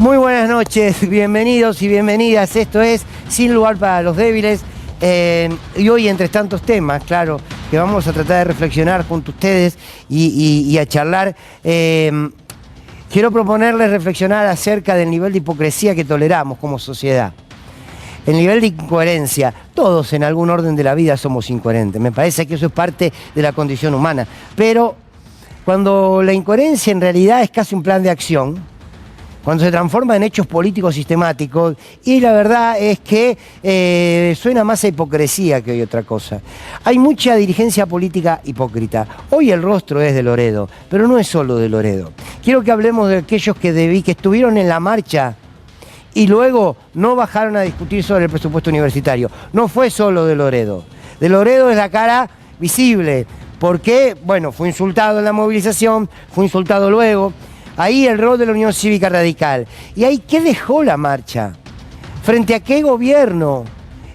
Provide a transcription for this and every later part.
Muy buenas noches, bienvenidos y bienvenidas. Esto es Sin Lugar para los Débiles. Y hoy, entre tantos temas, claro, que vamos a tratar de reflexionar junto a ustedes y a charlar, quiero proponerles reflexionar acerca del nivel de hipocresía que toleramos como sociedad. El nivel de incoherencia. Todos en algún orden de la vida somos incoherentes. Me parece que eso es parte de la condición humana. Pero cuando la incoherencia en realidad es casi un plan de acción, cuando se transforma en hechos políticos sistemáticos, y la verdad es que suena más a hipocresía que otra cosa. Hay mucha dirigencia política hipócrita. Hoy el rostro es de Loredo, pero no es solo de Loredo. Quiero que hablemos de aquellos que estuvieron en la marcha y luego no bajaron a discutir sobre el presupuesto universitario. No fue solo de Loredo. De Loredo es la cara visible, porque, bueno, fue insultado en la movilización, fue insultado luego. Ahí el rol de la Unión Cívica Radical. ¿Y ahí qué dejó la marcha? ¿Frente a qué gobierno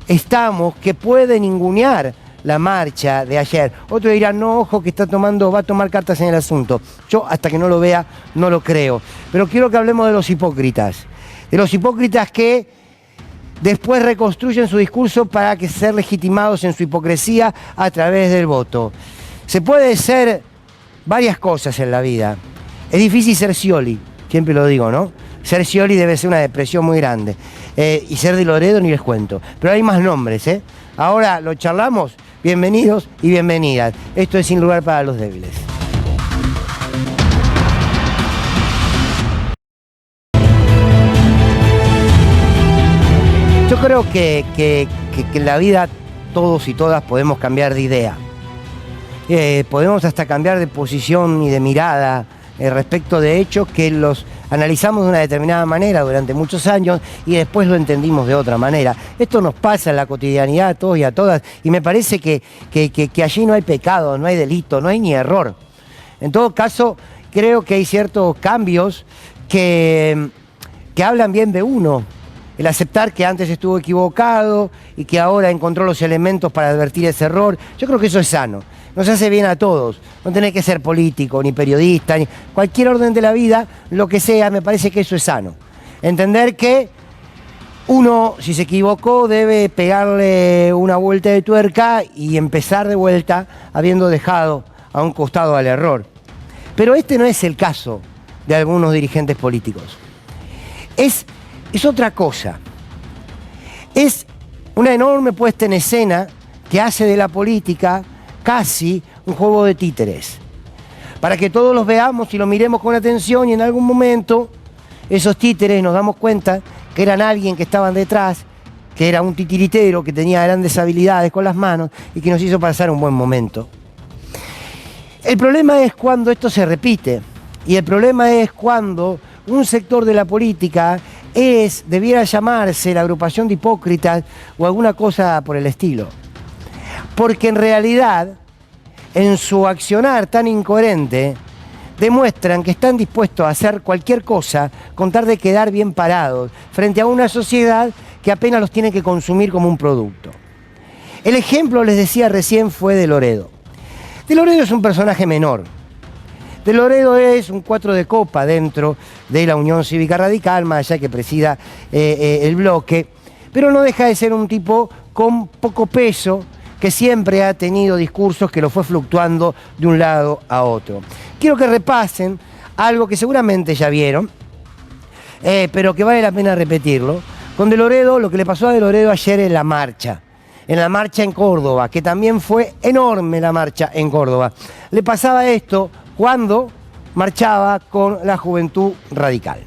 estamos que puede ningunear la marcha de ayer? Otros dirán, no, ojo, que va a tomar cartas en el asunto. Yo, hasta que no lo vea, no lo creo. Pero quiero que hablemos de los hipócritas. De los hipócritas que después reconstruyen su discurso para que ser legitimados en su hipocresía a través del voto. Se puede ser varias cosas en la vida. Es difícil ser Scioli, siempre lo digo, ¿no? Ser Scioli debe ser una depresión muy grande. Y ser de Loredo ni les cuento. Pero hay más nombres, ¿eh? Ahora lo charlamos. Bienvenidos y bienvenidas. Esto es Sin Lugar para los Débiles. Yo creo que en la vida todos y todas podemos cambiar de idea. Podemos hasta cambiar de posición y de mirada respecto de hechos que los analizamos de una determinada manera durante muchos años y después lo entendimos de otra manera. Esto nos pasa en la cotidianidad a todos y a todas, y me parece que allí no hay pecado, no hay delito, no hay ni error. En todo caso, creo que hay ciertos cambios que hablan bien de uno. El aceptar que antes estuvo equivocado y que ahora encontró los elementos para advertir ese error, yo creo que eso es sano. Nos hace bien a todos. No tenés que ser político, ni periodista, ni cualquier orden de la vida, lo que sea, me parece que eso es sano. Entender que uno, si se equivocó, debe pegarle una vuelta de tuerca y empezar de vuelta habiendo dejado a un costado al error. Pero este no es el caso de algunos dirigentes políticos. Es otra cosa. Es una enorme puesta en escena que hace de la política casi un juego de títeres, para que todos los veamos y lo miremos con atención, y en algún momento esos títeres nos damos cuenta que eran alguien que estaban detrás, que era un titiritero, que tenía grandes habilidades con las manos y que nos hizo pasar un buen momento. El problema es cuando esto se repite, y el problema es cuando un sector de la política debiera llamarse la agrupación de hipócritas o alguna cosa por el estilo. Porque en realidad, en su accionar tan incoherente, demuestran que están dispuestos a hacer cualquier cosa con tal de quedar bien parados frente a una sociedad que apenas los tiene que consumir como un producto. El ejemplo, les decía recién, fue de Loredo. De Loredo es un personaje menor. De Loredo es un 4 de copa dentro de la Unión Cívica Radical, más allá que presida el bloque, pero no deja de ser un tipo con poco peso, que siempre ha tenido discursos que lo fue fluctuando de un lado a otro. Quiero que repasen algo que seguramente ya vieron, pero que vale la pena repetirlo, con De Loredo, lo que le pasó a De Loredo ayer en la marcha en Córdoba, que también fue enorme la marcha en Córdoba. Le pasaba esto cuando marchaba con la Juventud Radical.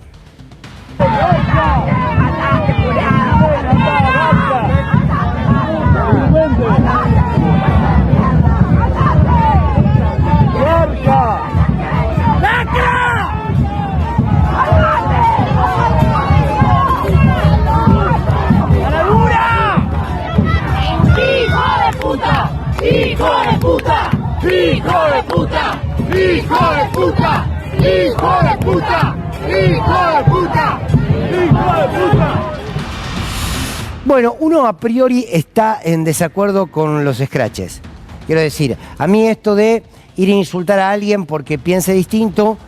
¡Hijo de puta! ¡Hijo de puta! ¡Hijo de puta! ¡Hijo de puta! ¡Hijo de puta! ¡Hijo de puta! Bueno, uno a priori está en desacuerdo con los scratches. Quiero decir, a mí esto de ir a insultar a alguien porque piense distinto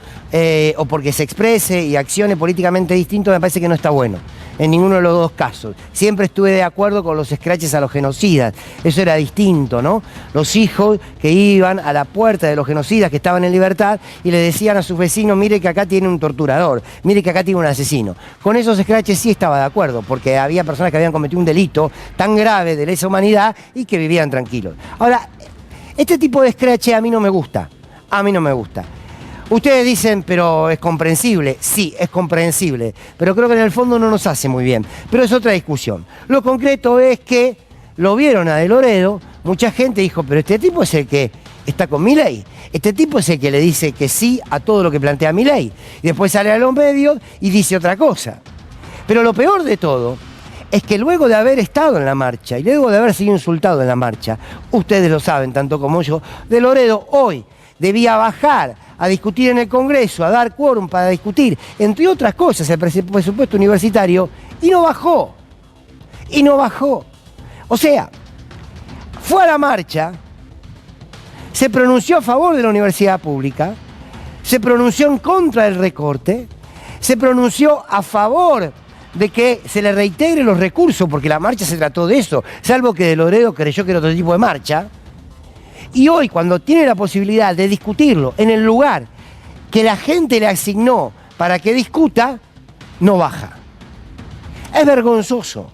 o porque se exprese y accione políticamente distinto, me parece que no está bueno. En ninguno de los dos casos. Siempre estuve de acuerdo con los escraches a los genocidas. Eso era distinto, ¿no? Los hijos que iban a la puerta de los genocidas que estaban en libertad y le decían a sus vecinos, mire que acá tiene un torturador, mire que acá tiene un asesino. Con esos escraches sí estaba de acuerdo, porque había personas que habían cometido un delito tan grave de lesa humanidad y que vivían tranquilos. Ahora, este tipo de escrache a mí no me gusta. A mí no me gusta. Ustedes dicen, pero es comprensible. Sí, es comprensible, pero creo que en el fondo no nos hace muy bien. Pero es otra discusión. Lo concreto es que lo vieron a De Loredo, mucha gente dijo, pero este tipo es el que está con Milei. Este tipo es el que le dice que sí a todo lo que plantea Milei. Y después sale a los medios y dice otra cosa. Pero lo peor de todo es que luego de haber estado en la marcha y luego de haber sido insultado en la marcha, ustedes lo saben tanto como yo, De Loredo hoy debía bajar a discutir en el Congreso, a dar quórum para discutir, entre otras cosas, el presupuesto universitario, y no bajó. Y no bajó. O sea, fue a la marcha, se pronunció a favor de la universidad pública, se pronunció en contra del recorte, se pronunció a favor de que se le reintegren los recursos, porque la marcha se trató de eso, salvo que De Loredo creyó que era otro tipo de marcha. Y hoy, cuando tiene la posibilidad de discutirlo en el lugar que la gente le asignó para que discuta, no baja. Es vergonzoso.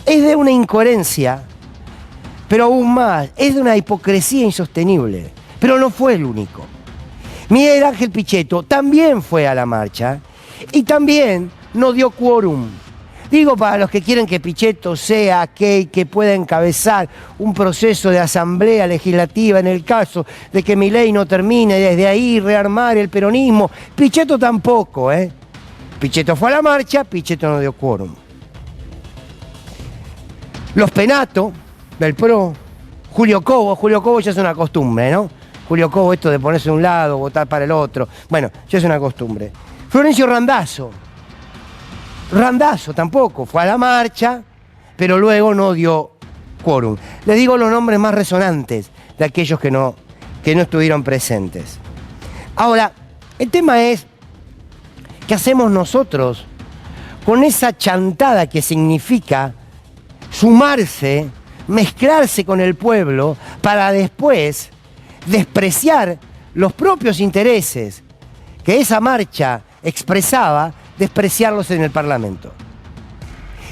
Es de una incoherencia, pero aún más, es de una hipocresía insostenible. Pero no fue el único. Miguel Ángel Pichetto también fue a la marcha y también no dio quórum. Digo, para los que quieren que Pichetto sea aquel que pueda encabezar un proceso de asamblea legislativa en el caso de que Milei no termine desde ahí rearmar el peronismo. Pichetto tampoco, ¿eh? Pichetto fue a la marcha, Pichetto no dio quórum. Los Penato, del PRO, Julio Cobo ya es una costumbre, ¿no? Julio Cobo, esto de ponerse de un lado, votar para el otro, bueno, ya es una costumbre. Florencio Randazzo tampoco, fue a la marcha, pero luego no dio quórum. Les digo los nombres más resonantes de aquellos que no estuvieron presentes. Ahora, el tema es, ¿qué hacemos nosotros con esa chantada que significa sumarse, mezclarse con el pueblo para después despreciar los propios intereses que esa marcha expresaba, despreciarlos en el Parlamento?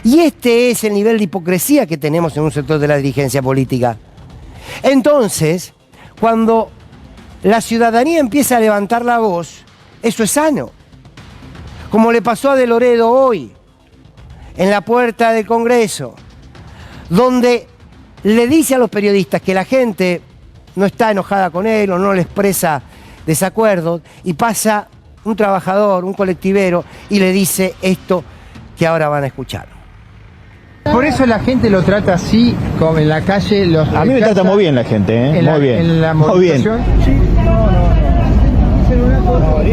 Y este es el nivel de hipocresía que tenemos en un sector de la dirigencia política. Entonces, cuando la ciudadanía empieza a levantar la voz, eso es sano. Como le pasó a De Loredo hoy, en la puerta del Congreso, donde le dice a los periodistas que la gente no está enojada con él o no le expresa desacuerdos, y pasa un trabajador, un colectivero, y le dice esto que ahora van a escuchar. Por eso la gente lo trata así, como en la calle. A mí me trata muy bien la gente, ¿eh? Muy bien. En la muy bien. Sí.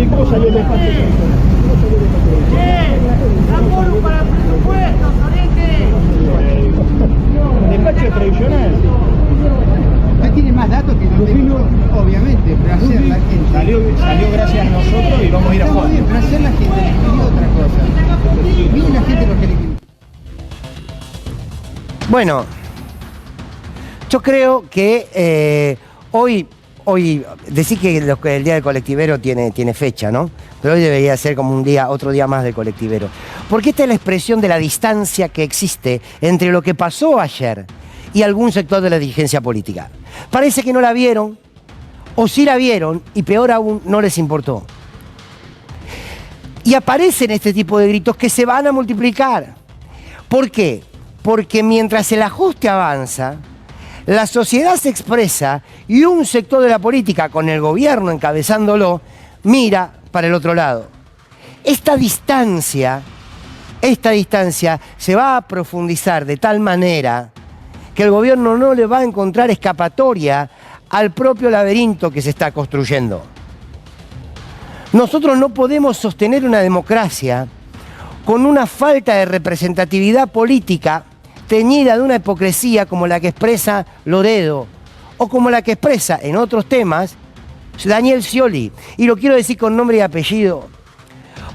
¿Cómo salió el despacho? ¡Amor para el presupuesto, Sorete! Despacho tradicional. Usted tiene más datos que nosotros, obviamente, pero hacer la gente. Salió gracias a nosotros y vamos a ir a fondo. Pero hacer la gente le pidió otra cosa. Miren la gente lo que le pidió. Bueno, yo creo que hoy decir que el Día del Colectivero tiene fecha, ¿no? Pero hoy debería ser como otro día más del colectivero. Porque esta es la expresión de la distancia que existe entre lo que pasó ayer y algún sector de la dirigencia política. Parece que no la vieron, o sí la vieron, y peor aún, no les importó. Y aparecen este tipo de gritos que se van a multiplicar. ¿Por qué? Porque mientras el ajuste avanza, la sociedad se expresa y un sector de la política, con el gobierno encabezándolo, mira para el otro lado. Esta distancia se va a profundizar de tal manera que el gobierno no le va a encontrar escapatoria al propio laberinto que se está construyendo. Nosotros no podemos sostener una democracia con una falta de representatividad política teñida de una hipocresía como la que expresa Loredo o como la que expresa en otros temas Daniel Scioli. Y lo quiero decir con nombre y apellido,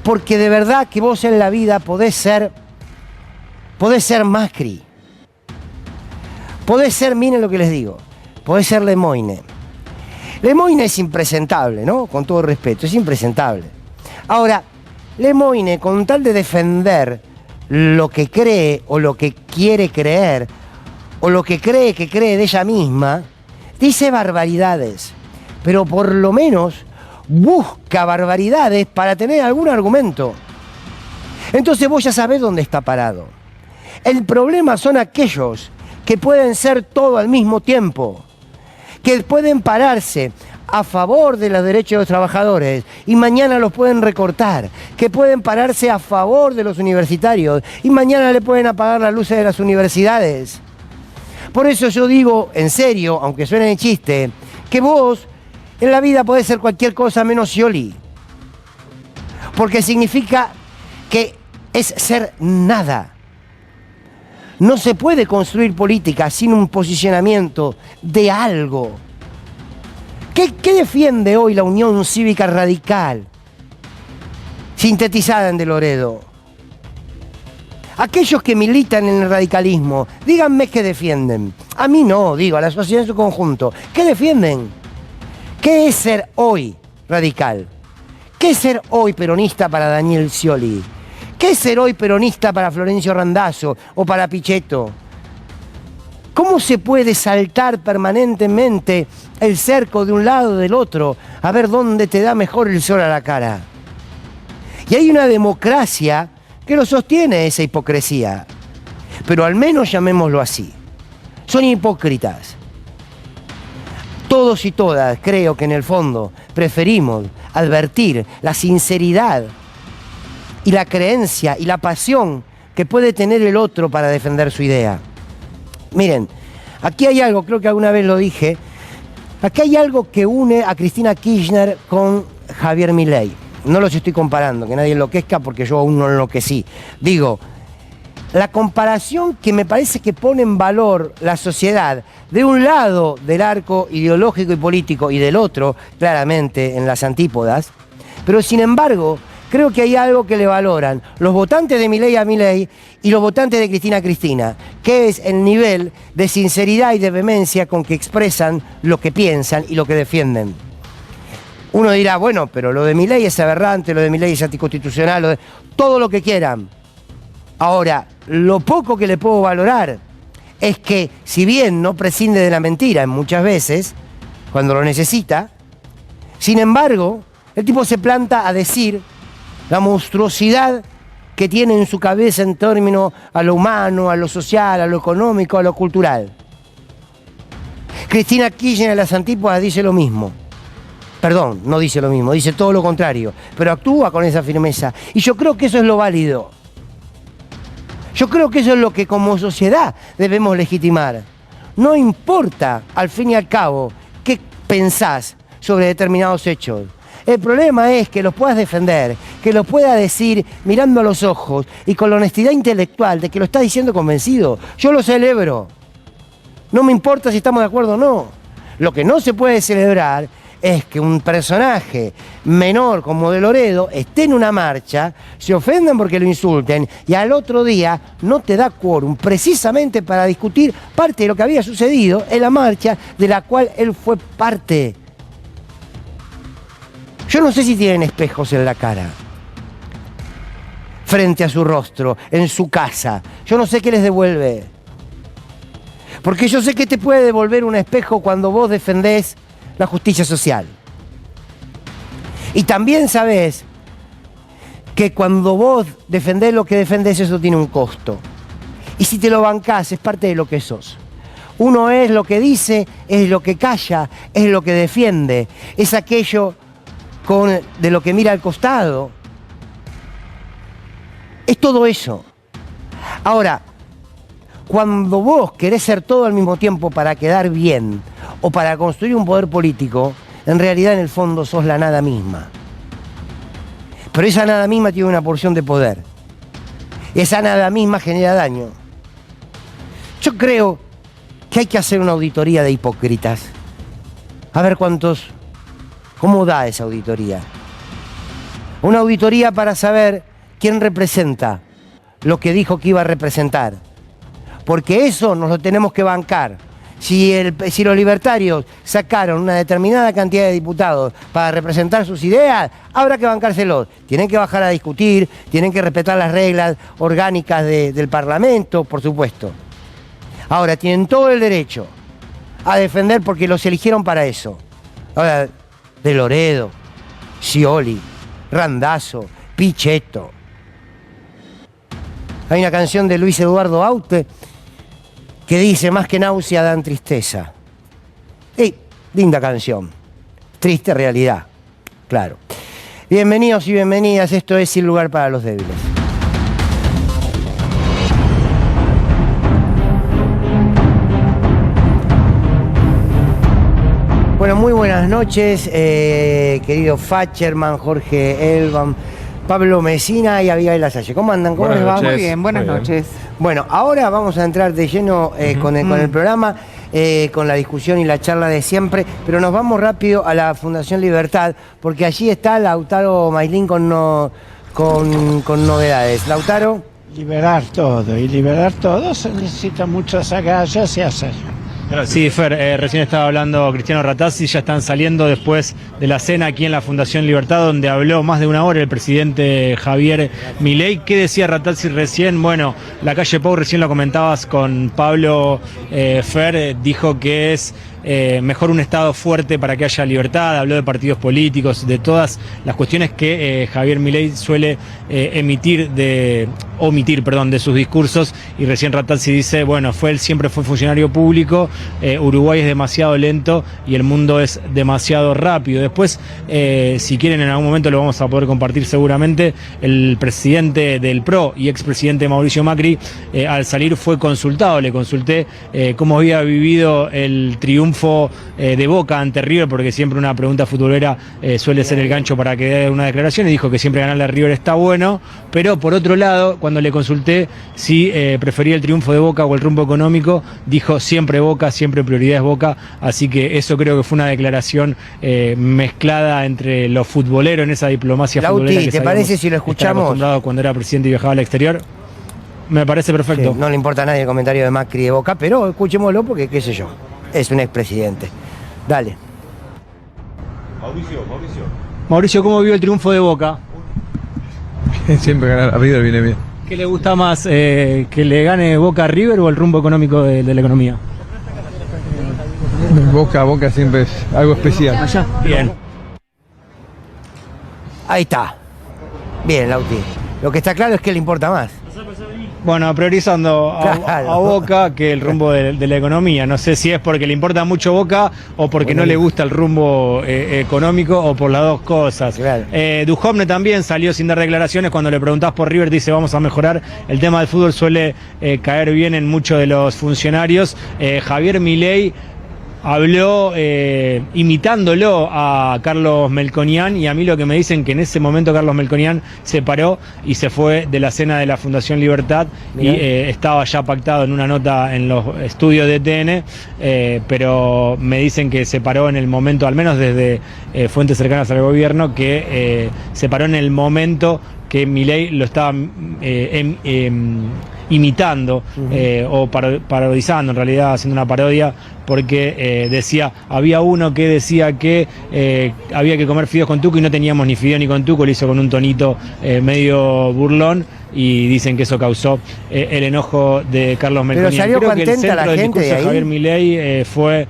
porque de verdad que vos en la vida podés ser Macri. Podés ser, miren lo que les digo, podés ser Lemoine. Lemoine es impresentable, ¿no? Con todo respeto, es impresentable. Ahora, Lemoine, con tal de defender lo que cree o lo que quiere creer, o lo que cree de ella misma, dice barbaridades, pero por lo menos busca barbaridades para tener algún argumento. Entonces vos ya sabés dónde está parado. El problema son aquellos que pueden ser todo al mismo tiempo, que pueden pararse a favor de los derechos de los trabajadores y mañana los pueden recortar, que pueden pararse a favor de los universitarios y mañana le pueden apagar las luces de las universidades. Por eso yo digo, en serio, aunque suene de chiste, que vos en la vida podés ser cualquier cosa menos Scioli. Porque significa que es ser nada. No se puede construir política sin un posicionamiento de algo. ¿Qué defiende hoy la Unión Cívica Radical, sintetizada en De Loredo? Aquellos que militan en el radicalismo, díganme qué defienden. A mí no, digo, a la sociedad en su conjunto. ¿Qué defienden? ¿Qué es ser hoy radical? ¿Qué es ser hoy peronista para Daniel Scioli? ¿Qué es ser hoy peronista para Florencio Randazzo o para Pichetto? ¿Cómo se puede saltar permanentemente el cerco de un lado o del otro a ver dónde te da mejor el sol a la cara? Y hay una democracia que lo sostiene esa hipocresía. Pero al menos llamémoslo así. Son hipócritas. Todos y todas creo que en el fondo preferimos advertir la sinceridad y la creencia y la pasión que puede tener el otro para defender su idea. Miren, aquí hay algo, creo que alguna vez lo dije, aquí hay algo que une a Cristina Kirchner con Javier Milei. No los estoy comparando, que nadie enloquezca porque yo aún no enloquecí. Digo, la comparación que me parece que pone en valor la sociedad de un lado del arco ideológico y político y del otro, claramente en las antípodas, pero sin embargo creo que hay algo que le valoran los votantes de Milei a Milei y los votantes de Cristina a Cristina, que es el nivel de sinceridad y de vehemencia con que expresan lo que piensan y lo que defienden. Uno dirá, bueno, pero lo de Milei es aberrante, lo de Milei es anticonstitucional, todo lo que quieran. Ahora, lo poco que le puedo valorar es que, si bien no prescinde de la mentira en muchas veces, cuando lo necesita, sin embargo, el tipo se planta a decir la monstruosidad que tiene en su cabeza en torno a lo humano, a lo social, a lo económico, a lo cultural. Cristina Kirchner a las antípodas dice lo mismo. Perdón, no dice lo mismo, dice todo lo contrario, pero actúa con esa firmeza. Y yo creo que eso es lo válido. Yo creo que eso es lo que como sociedad debemos legitimar. No importa, al fin y al cabo, qué pensás sobre determinados hechos. El problema es que los puedas defender, que los puedas decir mirando a los ojos y con la honestidad intelectual de que lo estás diciendo convencido. Yo lo celebro. No me importa si estamos de acuerdo o no. Lo que no se puede celebrar es que un personaje menor como De Loredo esté en una marcha, se ofendan porque lo insulten y al otro día no te da quórum precisamente para discutir parte de lo que había sucedido en la marcha de la cual él fue parte. Yo no sé si tienen espejos en la cara, frente a su rostro, en su casa. Yo no sé qué les devuelve. Porque yo sé que te puede devolver un espejo cuando vos defendés la justicia social. Y también sabés que cuando vos defendés lo que defendés, eso tiene un costo. Y si te lo bancás, es parte de lo que sos. Uno es lo que dice, es lo que calla, es lo que defiende, es aquello de lo que mira al costado. Es todo eso. Ahora, cuando vos querés ser todo al mismo tiempo para quedar bien o para construir un poder político, en realidad en el fondo sos la nada misma. Pero esa nada misma tiene una porción de poder. Esa nada misma genera daño. Yo creo que hay que hacer una auditoría de hipócritas. A ver cómo da esa auditoría. Una auditoría para saber quién representa lo que dijo que iba a representar. Porque eso nos lo tenemos que bancar. Si los libertarios sacaron una determinada cantidad de diputados para representar sus ideas, habrá que bancárselos. Tienen que bajar a discutir, tienen que respetar las reglas orgánicas del Parlamento, por supuesto. Ahora, tienen todo el derecho a defender porque los eligieron para eso. Ahora, De Loredo, Scioli, Randazzo, Pichetto. Hay una canción de Luis Eduardo Aute que dice: más que náusea dan tristeza. Linda canción, triste realidad, claro. Bienvenidos y bienvenidas, esto es Sin Lugar para los Débiles. Bueno, muy buenas noches, querido Facherman, Jorge Elban, Pablo Mesina y Abigail Lasalle. ¿Cómo andan? ¿Cómo les va? Muy bien, buenas noches. Bueno, ahora vamos a entrar de lleno con el programa, con la discusión y la charla de siempre, pero nos vamos rápido a la Fundación Libertad, porque allí está Lautaro Mailín con novedades. Lautaro. Liberar todo, y liberar todo se necesita muchas agallas y hacer. Sí, Fer, recién estaba hablando Cristiano Ratazzi, ya están saliendo después de la cena aquí en la Fundación Libertad, donde habló más de una hora el presidente Javier Milei. ¿Qué decía Ratazzi recién? Bueno, la calle Pou, recién lo comentabas con Pablo, Fer, dijo que es mejor un Estado fuerte para que haya libertad, habló de partidos políticos, de todas las cuestiones que Javier Milei suele omitir de sus discursos, y recién Ratazzi dice, bueno, él siempre fue funcionario público, Uruguay es demasiado lento y el mundo es demasiado rápido. Después, si quieren, en algún momento lo vamos a poder compartir seguramente, el presidente del PRO y expresidente Mauricio Macri, al salir fue consultado, le consulté cómo había vivido el triunfo de Boca ante River, porque siempre una pregunta futbolera suele ser el gancho para que dé una declaración, y dijo que siempre ganarle a River está bueno, pero por otro lado, cuando le consulté si prefería el triunfo de Boca o el rumbo económico, dijo siempre Boca, siempre prioridad es Boca, así que eso creo que fue una declaración mezclada entre los futboleros en esa diplomacia futbolera que ¿te parece si lo escuchamos? Acostumbrado cuando era presidente y viajaba al exterior. Me parece perfecto. Sí, no le importa a nadie el comentario de Macri de Boca, pero escuchémoslo porque, qué sé yo, es un expresidente. Dale. Mauricio, ¿cómo vio el triunfo de Boca? Siempre ganar a River viene bien. ¿Qué le gusta más, que le gane Boca a River o el rumbo económico de la economía? Boca siempre es algo especial. Allá. Bien. Ahí está. Bien, Lauti. Lo que está claro es que le importa más. Bueno, priorizando Claro. a Boca que el rumbo de la economía. No sé si es porque le importa mucho Boca o porque no le gusta el rumbo económico, o por las dos cosas. Claro. Duhovne también salió sin dar declaraciones. Cuando le preguntás por River dice vamos a mejorar. El tema del fútbol suele caer bien en muchos de los funcionarios. Javier Milei habló imitándolo a Carlos Melconian, y a mí lo que me dicen que en ese momento Carlos Melconian se paró y se fue de la cena de la Fundación Libertad. Bien. Y estaba ya pactado en una nota en los estudios de TN, pero me dicen que se paró en el momento, al menos desde fuentes cercanas al gobierno, que se paró en el momento que Milei lo estaba imitando, o parodizando, en realidad haciendo una parodia, porque decía, había uno que decía que había que comer fideos con tuco y no teníamos ni fideo ni con tuco, lo hizo con un tonito medio burlón, y dicen que eso causó el enojo de Carlos Melconian. Pero salió Creo contenta que el centro la del gente discurso de ahí. Javier Milei fue...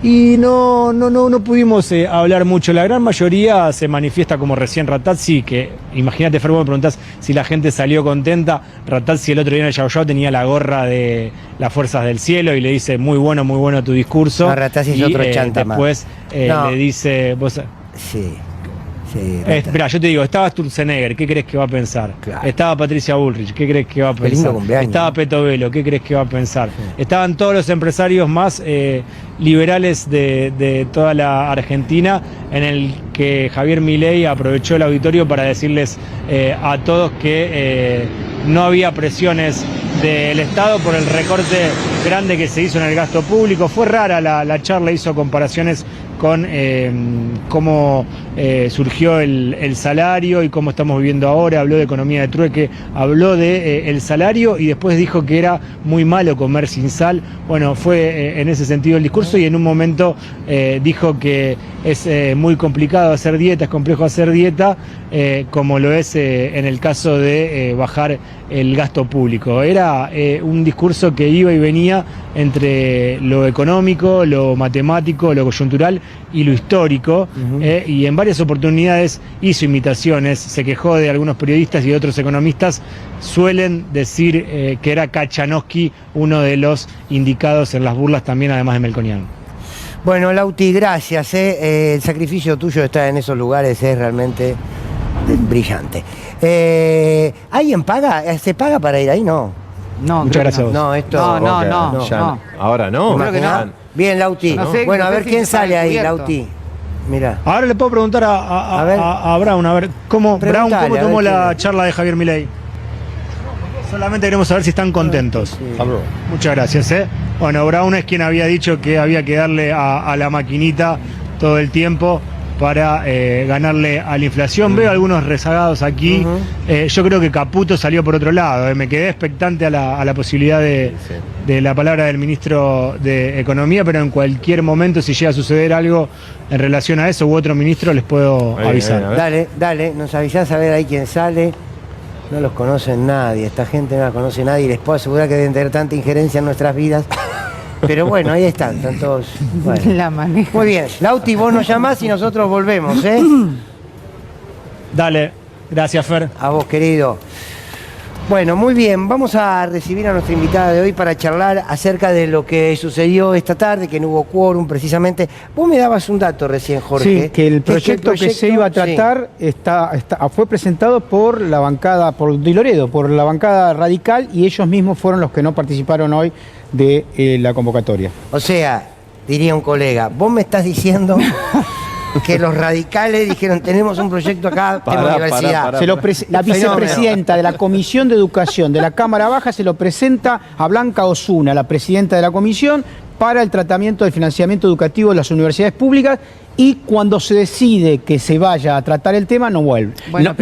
Y no pudimos hablar mucho. La gran mayoría se manifiesta como recién Ratazzi, que imagínate, Fer, vos me preguntás si la gente salió contenta. Ratazzi el otro día en el Yao Yao tenía la gorra de las Fuerzas del Cielo y le dice muy bueno tu discurso. No, Ratazzi es otro chanta más. Después le dice... Vos, sí. Mirá, yo te digo, estaba Sturzenegger, ¿qué crees que va a pensar? Claro. Estaba Patricia Bullrich, ¿qué crees que va a Qué lindo pensar? cumpleaños. Estaba Peto Velo, ¿qué crees que va a pensar? Sí. Estaban todos los empresarios más liberales de toda la Argentina, en el que Javier Milei aprovechó el auditorio para decirles a todos que no había presiones del Estado por el recorte grande que se hizo en el gasto público. Fue rara la charla, hizo comparaciones con cómo surgió el salario y cómo estamos viviendo ahora. Habló de economía de trueque, habló de el salario y después dijo que era muy malo comer sin sal. Bueno, fue en ese sentido el discurso, y en un momento dijo que es muy complicado hacer dieta, es complejo hacer dieta, como lo es en el caso de bajar el gasto público. Era un discurso que iba y venía entre lo económico, lo matemático, lo coyuntural y lo histórico, y en varias oportunidades hizo imitaciones, se quejó de algunos periodistas y de otros economistas. Suelen decir que era Kachanowski uno de los indicados en las burlas también, además de Melconian. Bueno, Lauti, gracias. El sacrificio tuyo de estar en esos lugares es realmente brillante. ¿Alguien paga? ¿Se paga para ir ahí? No. No, muchas gracias a vos. No, esto... No. Ahora no. Creo que no. Bien, Lauti. No sé, bueno, no a sé ver si quién está sale ahí, descubierto. Lauti. Mira. Ahora le puedo preguntar a Brown, a ver, ¿cómo tomó la charla de Javier Milei? Solamente queremos saber si están contentos. Muchas gracias. Bueno, Brown es quien había dicho que había que darle a la maquinita todo el tiempo para ganarle a la inflación. Veo algunos rezagados aquí. Yo creo que Caputo salió por otro lado. Me quedé expectante a la posibilidad de la palabra del ministro de Economía, pero en cualquier momento, si llega a suceder algo en relación a eso u otro ministro, les puedo avisar. Dale, nos avisás a ver ahí quién sale. No los conocen nadie, esta gente no la conoce nadie, y les puedo asegurar que deben tener tanta injerencia en nuestras vidas. Pero bueno, ahí están todos. Bueno. La maneja. Muy bien, Lauti, vos nos llamás y nosotros volvemos, ¿eh? Dale, gracias, Fer. A vos, querido. Bueno, muy bien, vamos a recibir a nuestra invitada de hoy para charlar acerca de lo que sucedió esta tarde, que no hubo quórum precisamente. Vos me dabas un dato recién, Jorge. Sí, que el proyecto que se iba a tratar fue presentado por la bancada, por Di Loredo, por la bancada radical, y ellos mismos fueron los que no participaron hoy de la convocatoria. O sea, diría un colega, vos me estás diciendo que los radicales dijeron, tenemos un proyecto acá en la universidad. La vicepresidenta de la Comisión de Educación de la Cámara Baja se lo presenta a Blanca Osuna, la presidenta de la comisión, para el tratamiento del financiamiento educativo de las universidades públicas, y cuando se decide que se vaya a tratar el tema, no vuelve. Bueno,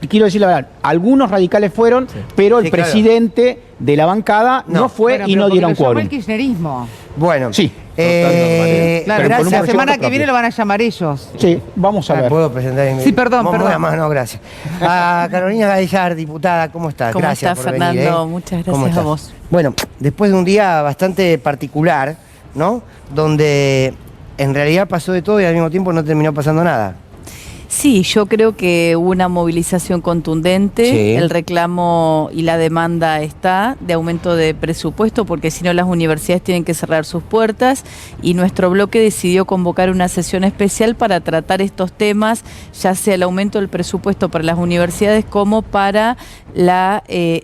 quiero decir la verdad, algunos radicales fueron, pero el presidente de la bancada no fue, y no dieron quórum. El kirchnerismo. Bueno, sí. Claro, gracias. la semana que viene lo van a llamar ellos. Sí, vamos a ver. ¿Puedo presentar? Sí, perdón. No, gracias. A Carolina Gallar, diputada, ¿cómo estás? ¿Cómo gracias estás, por Fernando? venir, Muchas ¿Cómo gracias a estás? vos. Bueno, después de un día bastante particular, ¿no? Donde en realidad pasó de todo y al mismo tiempo no terminó pasando nada. Sí, yo creo que hubo una movilización contundente, Sí. El reclamo y la demanda está de aumento de presupuesto, porque si no las universidades tienen que cerrar sus puertas, y nuestro bloque decidió convocar una sesión especial para tratar estos temas, ya sea el aumento del presupuesto para las universidades como para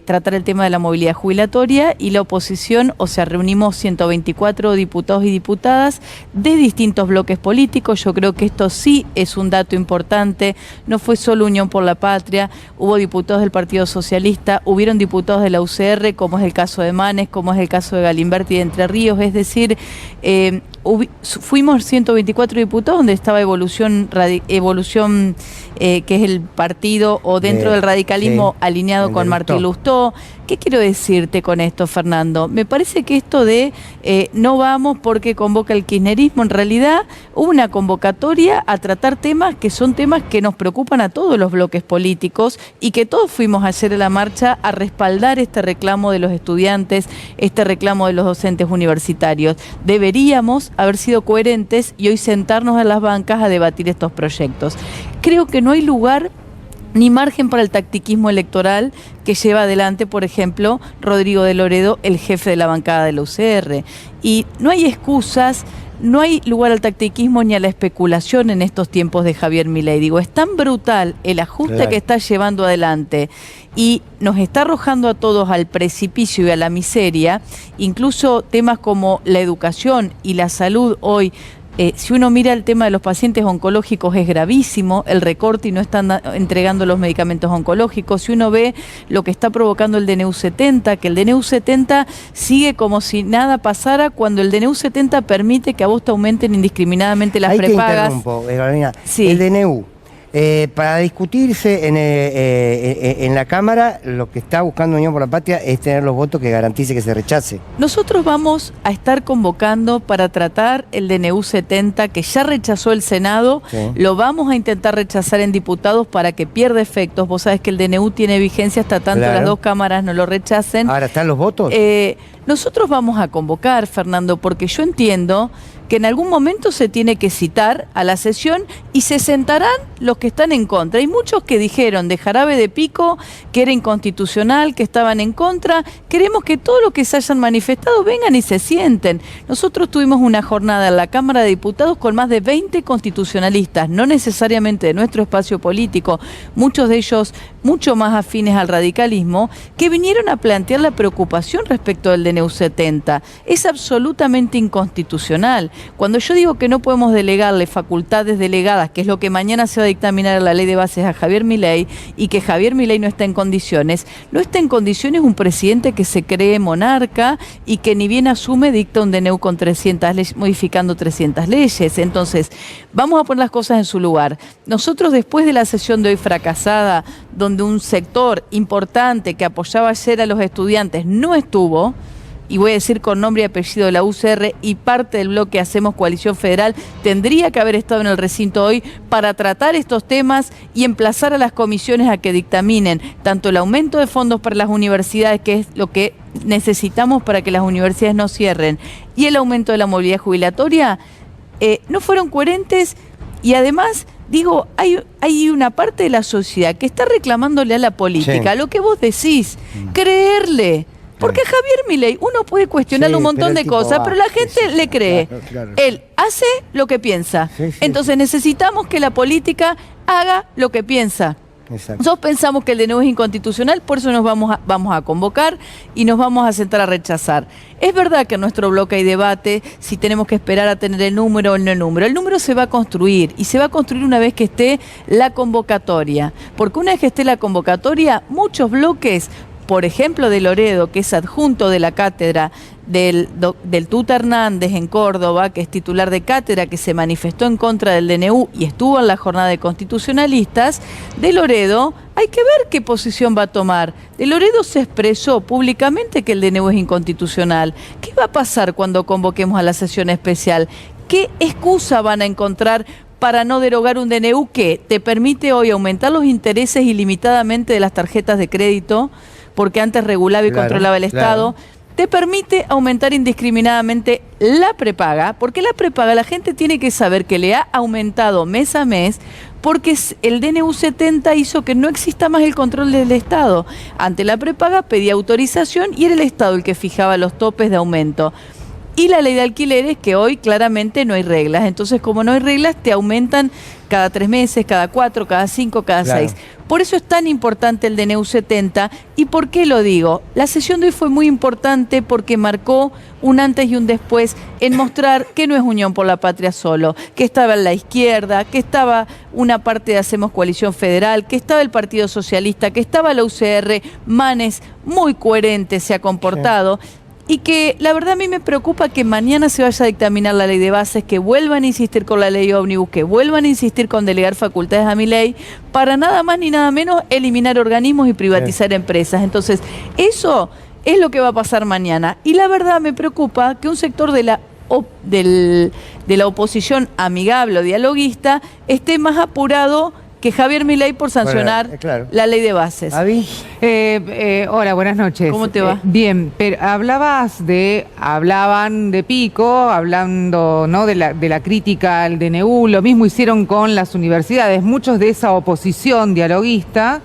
tratar el tema de la movilidad jubilatoria. Y la oposición, o sea, reunimos 124 diputados y diputadas de distintos bloques políticos. Yo creo que esto sí es un dato importante. No fue solo Unión por la Patria, hubo diputados del Partido Socialista, hubieron diputados de la UCR, como es el caso de Manes, como es el caso de Galimberti de Entre Ríos. Es decir, fuimos 124 diputados, donde estaba Evolución, que es el partido o dentro del radicalismo, sí, alineado con Martín Lustó. ¿Qué quiero decirte con esto, Fernando? Me parece que esto de no vamos porque convoca el kirchnerismo, en realidad hubo una convocatoria a tratar temas que son temas que nos preocupan a todos los bloques políticos, y que todos fuimos a hacer la marcha a respaldar este reclamo de los estudiantes, este reclamo de los docentes universitarios. Deberíamos haber sido coherentes y hoy sentarnos en las bancas a debatir estos proyectos. Creo que no hay lugar ni margen para el tactiquismo electoral que lleva adelante, por ejemplo, Rodrigo de Loredo, el jefe de la bancada de la UCR. Y no hay excusas, no hay lugar al tactiquismo ni a la especulación en estos tiempos de Javier Milei. Digo, es tan brutal el ajuste que está llevando adelante y nos está arrojando a todos al precipicio y a la miseria. Incluso temas como la educación y la salud hoy Si uno mira el tema de los pacientes oncológicos es gravísimo, el recorte y no están entregando los medicamentos oncológicos. Si uno ve lo que está provocando el DNU 70, que el DNU 70 sigue como si nada pasara cuando el DNU 70 permite que a vos te aumenten indiscriminadamente las prepagas. Ahí te interrumpo, Carolina. Sí. El DNU. Para discutirse en la Cámara, lo que está buscando Unión por la Patria es tener los votos que garantice que se rechace. Nosotros vamos a estar convocando para tratar el DNU 70, que ya rechazó el Senado, Sí. Lo vamos a intentar rechazar en diputados para que pierda efectos. Vos sabés que el DNU tiene vigencia hasta tanto Claro. las dos cámaras no lo rechacen. Ahora, ¿están los votos? Nosotros vamos a convocar, Fernando, porque yo entiendo que en algún momento se tiene que citar a la sesión y se sentarán los que están en contra. Hay muchos que dijeron de Jarabe de Pico que era inconstitucional, que estaban en contra. Queremos que todos los que se hayan manifestado vengan y se sienten. Nosotros tuvimos una jornada en la Cámara de Diputados con más de 20 constitucionalistas, no necesariamente de nuestro espacio político, muchos de ellos mucho más afines al radicalismo, que vinieron a plantear la preocupación respecto del DNU 70. Es absolutamente inconstitucional. Cuando yo digo que no podemos delegarle facultades delegadas, que es lo que mañana se va a dictaminar en la ley de bases a Javier Milei, y que Javier Milei no está en condiciones un presidente que se cree monarca y que ni bien asume dicta un DNU con 300 leyes, modificando 300 leyes. Entonces, vamos a poner las cosas en su lugar. Nosotros, después de la sesión de hoy fracasada, donde un sector importante que apoyaba ayer a los estudiantes no estuvo, y voy a decir con nombre y apellido de la UCR, y parte del bloque Hacemos Coalición Federal tendría que haber estado en el recinto hoy para tratar estos temas y emplazar a las comisiones a que dictaminen tanto el aumento de fondos para las universidades, que es lo que necesitamos para que las universidades no cierren, y el aumento de la movilidad jubilatoria. No fueron coherentes y además, digo, hay una parte de la sociedad que está reclamándole a la política, Sí. lo que vos decís, creerle. Porque a Javier Milei uno puede cuestionarle un montón de cosas, pero la gente le cree. Claro. Él hace lo que piensa. Sí, sí, Entonces necesitamos que la política haga lo que piensa. Exacto. Nosotros pensamos que el DNU es inconstitucional, por eso nos vamos a convocar y nos vamos a sentar a rechazar. Es verdad que en nuestro bloque hay debate si tenemos que esperar a tener el número o no el número. El número se va a construir y se va a construir una vez que esté la convocatoria. Porque una vez que esté la convocatoria, muchos bloques, por ejemplo de Loredo, que es adjunto de la cátedra del Tuta Hernández en Córdoba, que es titular de cátedra, que se manifestó en contra del DNU y estuvo en la jornada de constitucionalistas, de Loredo hay que ver qué posición va a tomar. De Loredo se expresó públicamente que el DNU es inconstitucional. ¿Qué va a pasar cuando convoquemos a la sesión especial? ¿Qué excusa van a encontrar para no derogar un DNU que te permite hoy aumentar los intereses ilimitadamente de las tarjetas de crédito, porque antes regulaba y controlaba el Estado? Te permite aumentar indiscriminadamente la prepaga, porque la prepaga la gente tiene que saber que le ha aumentado mes a mes, porque el DNU 70 hizo que no exista más el control del Estado. Ante la prepaga pedía autorización y era el Estado el que fijaba los topes de aumento. Y la ley de alquileres, que hoy claramente no hay reglas. Entonces, como no hay reglas, te aumentan cada 3 meses, cada 4, cada 5, cada 6. Por eso es tan importante el DNU 70. ¿Y por qué lo digo? La sesión de hoy fue muy importante porque marcó un antes y un después en mostrar que no es Unión por la Patria solo, que estaba en la izquierda, que estaba una parte de Hacemos Coalición Federal, que estaba el Partido Socialista, que estaba la UCR. Manes muy coherente se ha comportado. Sí. Y que la verdad a mí me preocupa que mañana se vaya a dictaminar la ley de bases, que vuelvan a insistir con la ley ómnibus, que vuelvan a insistir con delegar facultades a Milei, para nada más ni nada menos eliminar organismos y privatizar empresas. Entonces, eso es lo que va a pasar mañana. Y la verdad me preocupa que un sector de la oposición amigable o dialoguista esté más apurado que Javier Milei por sancionar la ley de bases. Hola, buenas noches. ¿Cómo te va? Bien, pero hablaban de Pico, hablando, ¿no?, de la crítica al DNU, lo mismo hicieron con las universidades. Muchos de esa oposición dialoguista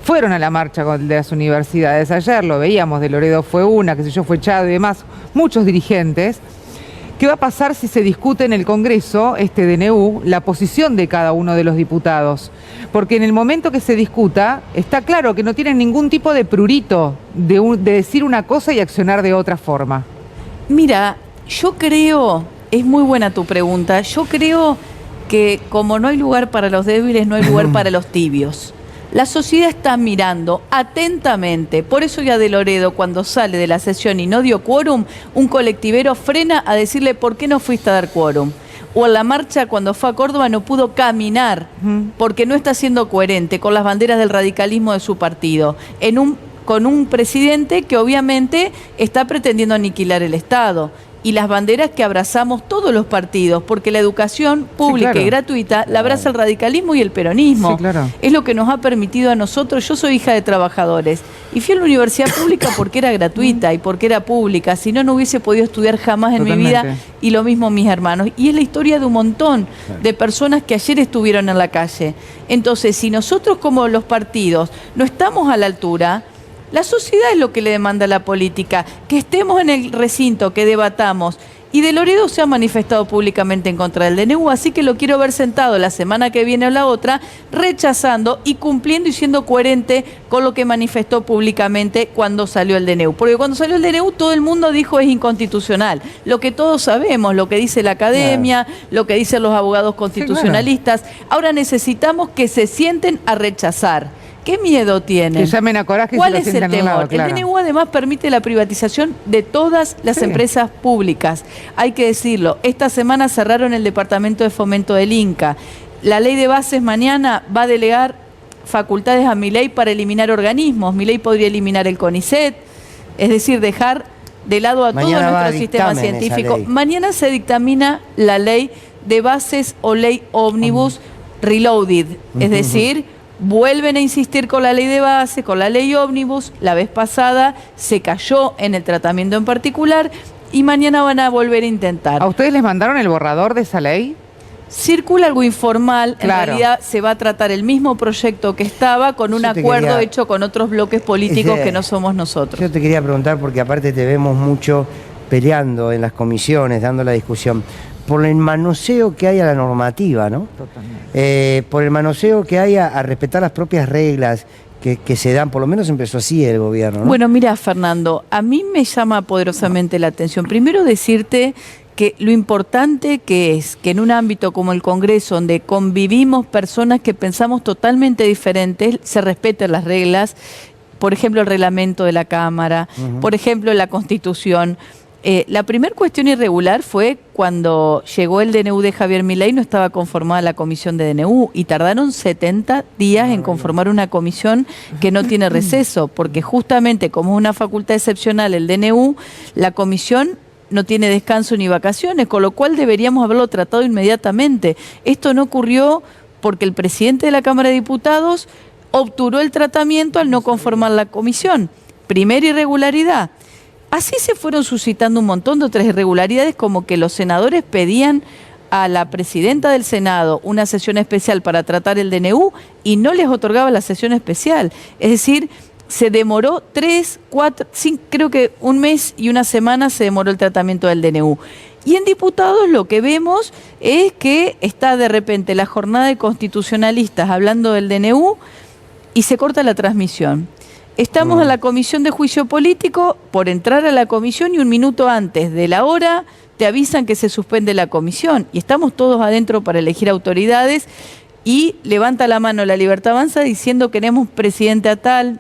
fueron a la marcha de las universidades. Ayer lo veíamos, de Loredo fue una, qué sé yo, fue Chado y demás, muchos dirigentes. ¿Qué va a pasar si se discute en el Congreso, este DNU, la posición de cada uno de los diputados? Porque en el momento que se discuta, está claro que no tienen ningún tipo de prurito de decir una cosa y accionar de otra forma. Mira, yo creo es muy buena tu pregunta. Yo creo que como no hay lugar para los débiles, no hay lugar para los tibios. La sociedad está mirando atentamente. Por eso ya de Loredo, cuando sale de la sesión y no dio quórum, un colectivero frena a decirle ¿por qué no fuiste a dar quórum? O en la marcha cuando fue a Córdoba no pudo caminar porque no está siendo coherente con las banderas del radicalismo de su partido. Con un presidente que obviamente está pretendiendo aniquilar el Estado. Y las banderas que abrazamos todos los partidos, porque la educación pública y gratuita la abraza el radicalismo y el peronismo. Es lo que nos ha permitido a nosotros. Yo soy hija de trabajadores y fui a la universidad pública porque era gratuita y porque era pública. Si no, no hubiese podido estudiar jamás en mi vida, y lo mismo mis hermanos. Y es la historia de un montón de personas que ayer estuvieron en la calle. Entonces, si nosotros como los partidos no estamos a la altura, la sociedad es lo que le demanda a la política, que estemos en el recinto, que debatamos. Y de Loredo se ha manifestado públicamente en contra del DNU, así que lo quiero ver sentado la semana que viene o la otra, rechazando y cumpliendo y siendo coherente con lo que manifestó públicamente cuando salió el DNU. Porque cuando salió el DNU todo el mundo dijo es inconstitucional. Lo que todos sabemos, lo que dice la academia, lo que dicen los abogados constitucionalistas. Ahora necesitamos que se sienten a rechazar. ¿Qué miedo tienen? Que llamen a Coraje. ¿Cuál es el temor? El DNU además permite la privatización de todas las empresas públicas. Hay que decirlo. Esta semana cerraron el Departamento de Fomento del Inca. La ley de bases mañana va a delegar facultades a Milei para eliminar organismos. Milei podría eliminar el CONICET, es decir, dejar de lado a todo nuestro sistema científico. Mañana se dictamina la ley de bases o ley ómnibus reloaded, es decir, vuelven a insistir con la ley de base, con la ley ómnibus. La vez pasada se cayó en el tratamiento en particular y mañana van a volver a intentar. ¿A ustedes les mandaron el borrador de esa ley? Circula algo informal, en realidad se va a tratar el mismo proyecto que estaba con un acuerdo hecho con otros bloques políticos que no somos nosotros. Yo te quería preguntar, porque aparte te vemos mucho peleando en las comisiones, dando la discusión, por el manoseo que hay a la normativa, ¿no? Totalmente. Por el manoseo que hay a respetar las propias reglas que se dan, por lo menos empezó así el gobierno, ¿no? Bueno, mira, Fernando, a mí me llama poderosamente la atención. Primero decirte que lo importante que es que en un ámbito como el Congreso, donde convivimos personas que pensamos totalmente diferentes, se respeten las reglas, por ejemplo, el reglamento de la Cámara, por ejemplo, la Constitución. La primera cuestión irregular fue cuando llegó el DNU de Javier Milei, no estaba conformada la comisión de DNU y tardaron 70 días en conformar una comisión que no tiene receso, porque justamente como es una facultad excepcional el DNU, la comisión no tiene descanso ni vacaciones, con lo cual deberíamos haberlo tratado inmediatamente. Esto no ocurrió porque el presidente de la Cámara de Diputados obturó el tratamiento al no conformar la comisión. Primera irregularidad. Así se fueron suscitando un montón de otras irregularidades, como que los senadores pedían a la presidenta del Senado una sesión especial para tratar el DNU y no les otorgaba la sesión especial. Es decir, se demoró 3, 4, 5, creo que un mes y una semana se demoró el tratamiento del DNU. Y en diputados lo que vemos es que está de repente la jornada de constitucionalistas hablando del DNU y se corta la transmisión. Estamos en la comisión de juicio político por entrar a la comisión y un minuto antes de la hora te avisan que se suspende la comisión y estamos todos adentro para elegir autoridades y levanta la mano La Libertad Avanza diciendo queremos presidente a tal.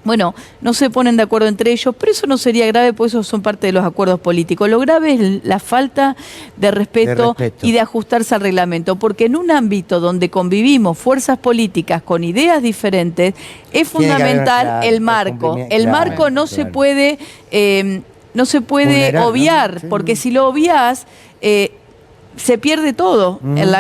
Bueno, no se ponen de acuerdo entre ellos, pero eso no sería grave, porque eso son parte de los acuerdos políticos. Lo grave es la falta de respeto y de ajustarse al reglamento, porque en un ámbito donde convivimos fuerzas políticas con ideas diferentes, es fundamental el marco. El marco no se puede obviar, porque si lo obvias, se pierde todo en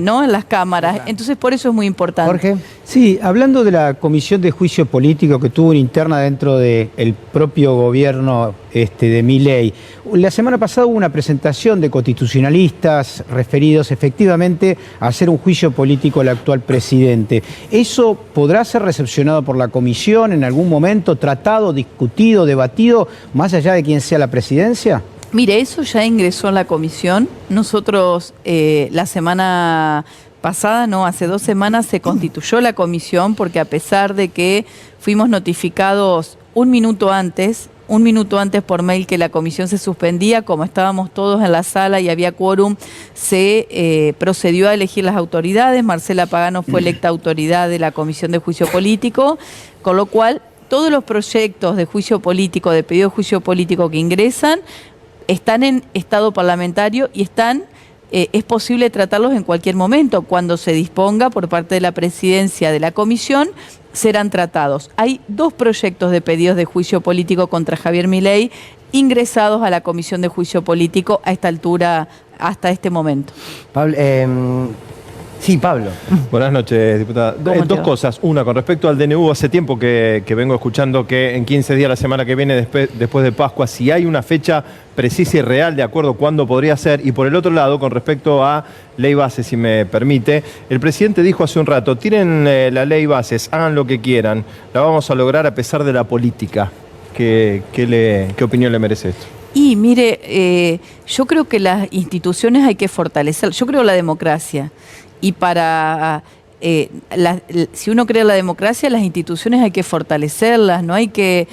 las cámaras. Entonces, por eso es muy importante. Jorge. Sí, hablando de la comisión de juicio político que tuvo una interna dentro del propio gobierno de Milei, la semana pasada hubo una presentación de constitucionalistas referidos efectivamente a hacer un juicio político al actual presidente. ¿Eso podrá ser recepcionado por la comisión en algún momento, tratado, discutido, debatido, más allá de quién sea la presidencia? Mire, eso ya ingresó en la comisión. Nosotros la semana pasada, hace 2 semanas se constituyó la comisión porque a pesar de que fuimos notificados un minuto antes un minuto antes por mail que la comisión se suspendía. Como estábamos todos en la sala y había quórum, se procedió a elegir las autoridades. Marcela Pagano fue electa autoridad de la Comisión de Juicio Político, con lo cual todos los proyectos de juicio político, de pedido de juicio político que ingresan, están en estado parlamentario y es posible tratarlos en cualquier momento. Cuando se disponga por parte de la presidencia de la comisión, serán tratados. Hay 2 proyectos de pedidos de juicio político contra Javier Milei ingresados a la Comisión de Juicio Político a esta altura, hasta este momento. Pablo, sí, Pablo. Buenas noches, diputada. 2 cosas. Una, con respecto al DNU, hace tiempo que vengo escuchando que en 15 días, la semana que viene, después de Pascua, si hay una fecha precisa y real de acuerdo cuándo podría ser. Y por el otro lado, con respecto a ley base, si me permite, el presidente dijo hace un rato, tienen la ley bases, hagan lo que quieran, la vamos a lograr a pesar de la política. ¿Qué opinión le merece esto? Y mire, yo creo que las instituciones hay que fortalecer. Yo creo en la democracia. Y si uno cree en la democracia, las instituciones hay que fortalecerlas, no hay que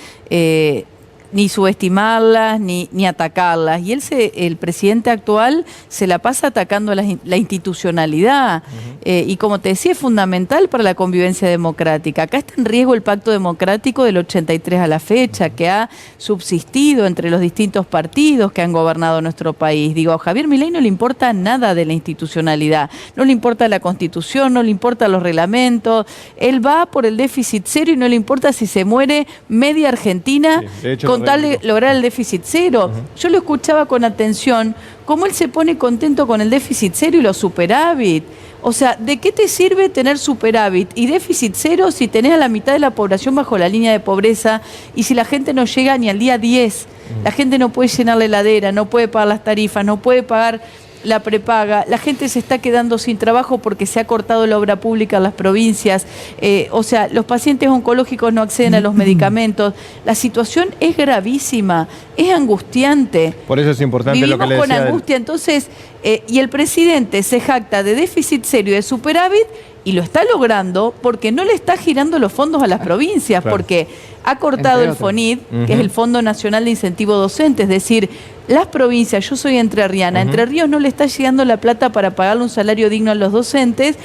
ni subestimarlas ni atacarlas. Y el presidente actual se la pasa atacando la institucionalidad. Y como te decía, es fundamental para la convivencia democrática. Acá está en riesgo el pacto democrático del 83 a la fecha, que ha subsistido entre los distintos partidos que han gobernado nuestro país. Digo, a Javier Milei no le importa nada de la institucionalidad, no le importa la Constitución, no le importa los reglamentos. Él va por el déficit cero y no le importa si se muere media Argentina con tal de lograr el déficit cero. Yo lo escuchaba con atención, cómo él se pone contento con el déficit cero y los superávit. O sea, ¿de qué te sirve tener superávit y déficit cero si tenés a la mitad de la población bajo la línea de pobreza y si la gente no llega ni al día 10? La gente no puede llenar la heladera, no puede pagar las tarifas, no puede pagar la prepaga, la gente se está quedando sin trabajo porque se ha cortado la obra pública en las provincias, o sea, los pacientes oncológicos no acceden a los medicamentos. La situación es gravísima, es angustiante. Por eso es importante Vivimos lo que le decía. con angustia, entonces, y el presidente se jacta de déficit serio y de superávit, y lo está logrando porque no le está girando los fondos a las provincias, Claro. porque ha cortado el FONID, que es el Fondo Nacional de Incentivo Docente, es decir, las provincias, yo soy entrerriana, Entre Ríos no le está llegando la plata para pagarle un salario digno a los docentes,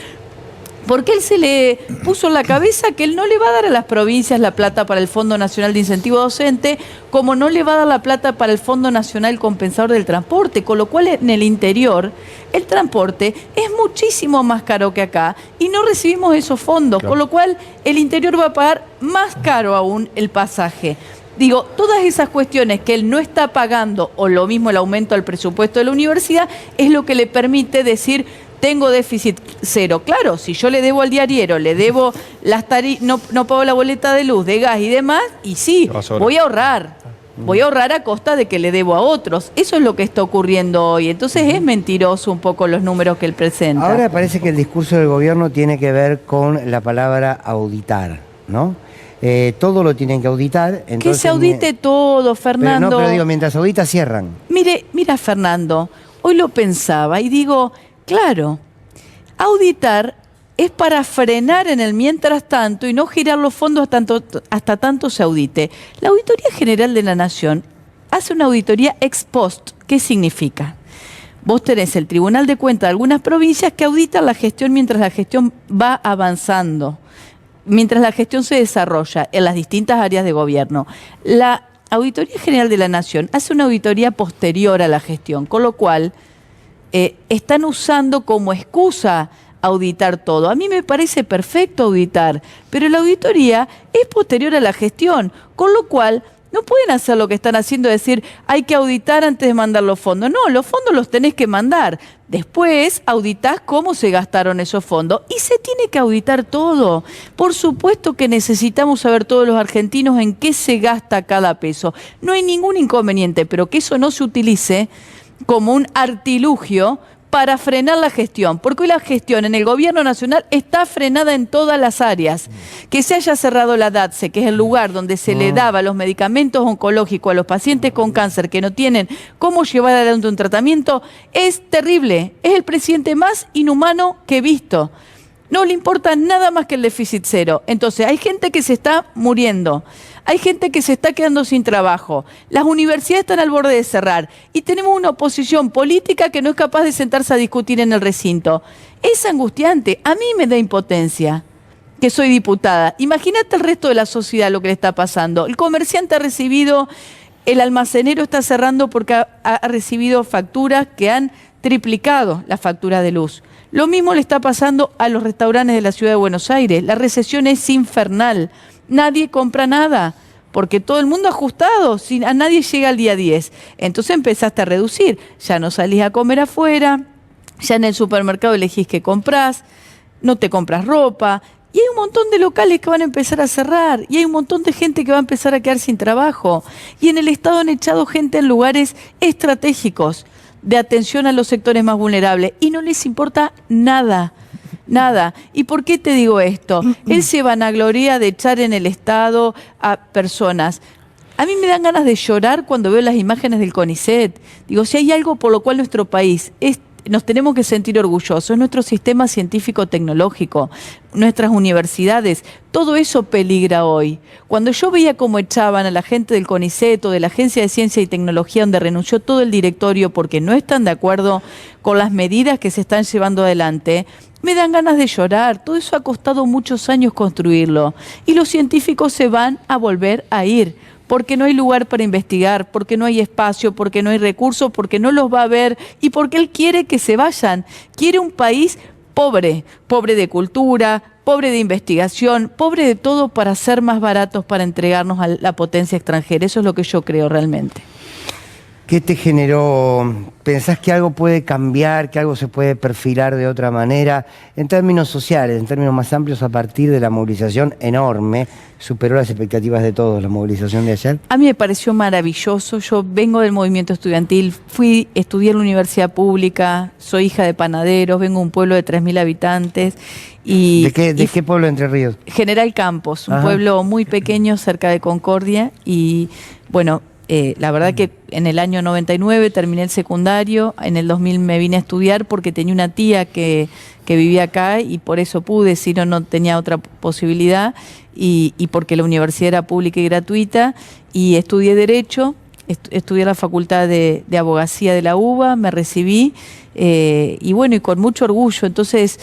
porque él se le puso en la cabeza que él no le va a dar a las provincias la plata para el Fondo Nacional de Incentivo Docente, como no le va a dar la plata para el Fondo Nacional Compensador del Transporte, con lo cual en el interior el transporte es muchísimo más caro que acá y no recibimos esos fondos, con lo cual el interior va a pagar más caro aún el pasaje. Digo, todas esas cuestiones que él no está pagando, o lo mismo el aumento al presupuesto de la universidad, es lo que le permite decir: tengo déficit cero. Claro, si yo le debo al diariero, le debo las tarifas, no pago la boleta de luz, de gas y demás, y sí, voy a ahorrar. Voy a ahorrar a costa de que le debo a otros. Eso es lo que está ocurriendo hoy. Entonces es mentiroso un poco los números que él presenta. Ahora parece que el discurso del gobierno tiene que ver con la palabra auditar, ¿no? Todo lo tienen que auditar. Entonces, que se audite todo, Fernando. Pero digo, mientras audita, cierran. Mira, Fernando, hoy lo pensaba y digo, claro, auditar es para frenar en el mientras tanto y no girar los fondos hasta tanto se audite. La Auditoría General de la Nación hace una auditoría ex post. ¿Qué significa? Vos tenés el Tribunal de Cuentas de algunas provincias que auditan la gestión mientras la gestión va avanzando, mientras la gestión se desarrolla en las distintas áreas de gobierno. La Auditoría General de la Nación hace una auditoría posterior a la gestión, con lo cual están usando como excusa auditar todo. A mí me parece perfecto auditar, pero la auditoría es posterior a la gestión, con lo cual no pueden hacer lo que están haciendo, decir, hay que auditar antes de mandar los fondos. No, los fondos los tenés que mandar. Después auditás cómo se gastaron esos fondos y se tiene que auditar todo. Por supuesto que necesitamos saber todos los argentinos en qué se gasta cada peso. No hay ningún inconveniente, pero que eso no se utilice como un artilugio para frenar la gestión, porque hoy la gestión en el gobierno nacional está frenada en todas las áreas. Que se haya cerrado la DATSE, que es el lugar donde se le daba los medicamentos oncológicos a los pacientes con cáncer que no tienen cómo llevar adelante un tratamiento, es terrible. Es el presidente más inhumano que he visto. no le importa nada más que el déficit cero. Entonces, hay gente que se está muriendo, hay gente que se está quedando sin trabajo, las universidades están al borde de cerrar y tenemos una oposición política que no es capaz de sentarse a discutir en el recinto. Es angustiante, a mí me da impotencia que soy diputada. Imagínate el resto de la sociedad lo que le está pasando. El comerciante ha recibido, el almacenero está cerrando porque ha recibido facturas que han triplicado la factura de luz. Lo mismo le está pasando a los restaurantes de la ciudad de Buenos Aires. La recesión es infernal. Nadie compra nada porque todo el mundo ajustado, a nadie llega al día 10. Entonces empezaste a reducir. Ya no salís a comer afuera, ya en el supermercado elegís qué comprás, no te compras ropa. Y hay un montón de locales que van a empezar a cerrar. Y hay un montón de gente que va a empezar a quedar sin trabajo. Y en el Estado han echado gente en lugares estratégicos de atención a los sectores más vulnerables y no les importa nada, nada. ¿Y por qué te digo esto? Él se vanagloria de echar en el Estado a personas. A mí me dan ganas de llorar cuando veo las imágenes del CONICET. Digo, si hay algo por lo cual nuestro país nos tenemos que sentir orgullosos, nuestro sistema científico-tecnológico, nuestras universidades, todo eso peligra hoy. Cuando yo veía cómo echaban a la gente del CONICET o de la Agencia de Ciencia y Tecnología, donde renunció todo el directorio porque no están de acuerdo con las medidas que se están llevando adelante, me dan ganas de llorar. Todo eso ha costado muchos años construirlo y los científicos se van a volver a ir. Porque no hay lugar para investigar, porque no hay espacio, porque no hay recursos, porque no los va a ver y porque él quiere que se vayan. Quiere un país pobre, pobre de cultura, pobre de investigación, pobre de todo para ser más baratos, para entregarnos a la potencia extranjera. Eso es lo que yo creo realmente. ¿Qué te generó? ¿Pensás que algo puede cambiar, que algo se puede perfilar de otra manera? En términos sociales, en términos más amplios, a partir de la movilización enorme, superó las expectativas de todos, la movilización de ayer. A mí me pareció maravilloso. Yo vengo del movimiento estudiantil, estudié en la universidad pública, soy hija de panaderos, vengo de un pueblo de 3.000 habitantes. ¿De qué pueblo de Entre Ríos? General Campos, un pueblo muy pequeño cerca de Concordia y bueno, la verdad que en el año 99 terminé el secundario, en el 2000 me vine a estudiar porque tenía una tía que vivía acá y por eso pude, si no tenía otra posibilidad y porque la universidad era pública y gratuita y estudié Derecho, estudié la Facultad de Abogacía de la UBA, me recibí y bueno, y con mucho orgullo. Entonces,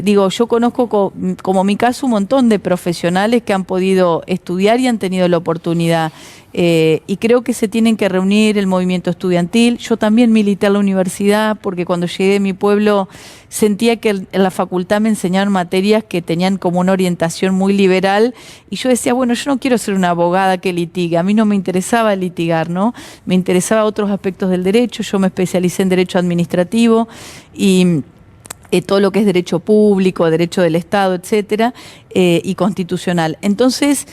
digo, yo conozco como mi caso un montón de profesionales que han podido estudiar y han tenido la oportunidad. Y creo que se tienen que reunir el movimiento estudiantil. Yo también milité en la universidad porque cuando llegué a mi pueblo sentía que en la facultad me enseñaban materias que tenían como una orientación muy liberal y yo decía, bueno, yo no quiero ser una abogada que litigue, a mí no me interesaba litigar, ¿no? Me interesaba otros aspectos del derecho, yo me especialicé en derecho administrativo y todo lo que es derecho público, derecho del Estado, etcétera, y constitucional. Entonces,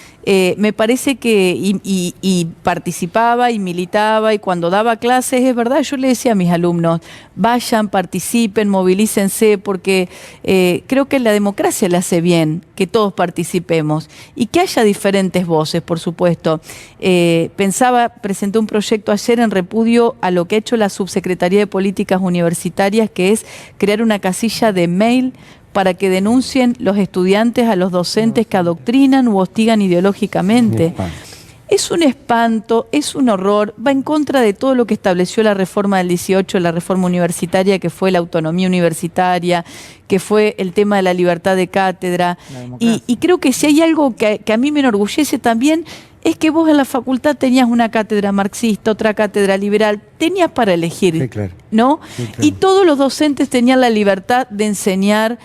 me parece que, y participaba y militaba, y cuando daba clases, es verdad, yo le decía a mis alumnos, vayan, participen, movilícense, porque creo que la democracia le hace bien que todos participemos, y que haya diferentes voces, por supuesto. Presenté un proyecto ayer en repudio a lo que ha hecho la Subsecretaría de Políticas Universitarias, que es crear una casilla de mail para que denuncien los estudiantes a los docentes que adoctrinan u hostigan ideológicamente. Es un espanto, es un horror, va en contra de todo lo que estableció la reforma del 18, la reforma universitaria, que fue la autonomía universitaria, que fue el tema de la libertad de cátedra. Y creo que si hay algo que a mí me enorgullece también, es que vos en la facultad tenías una cátedra marxista, otra cátedra liberal, tenías para elegir, sí, claro. ¿No? Sí, claro. Y todos los docentes tenían la libertad de enseñar,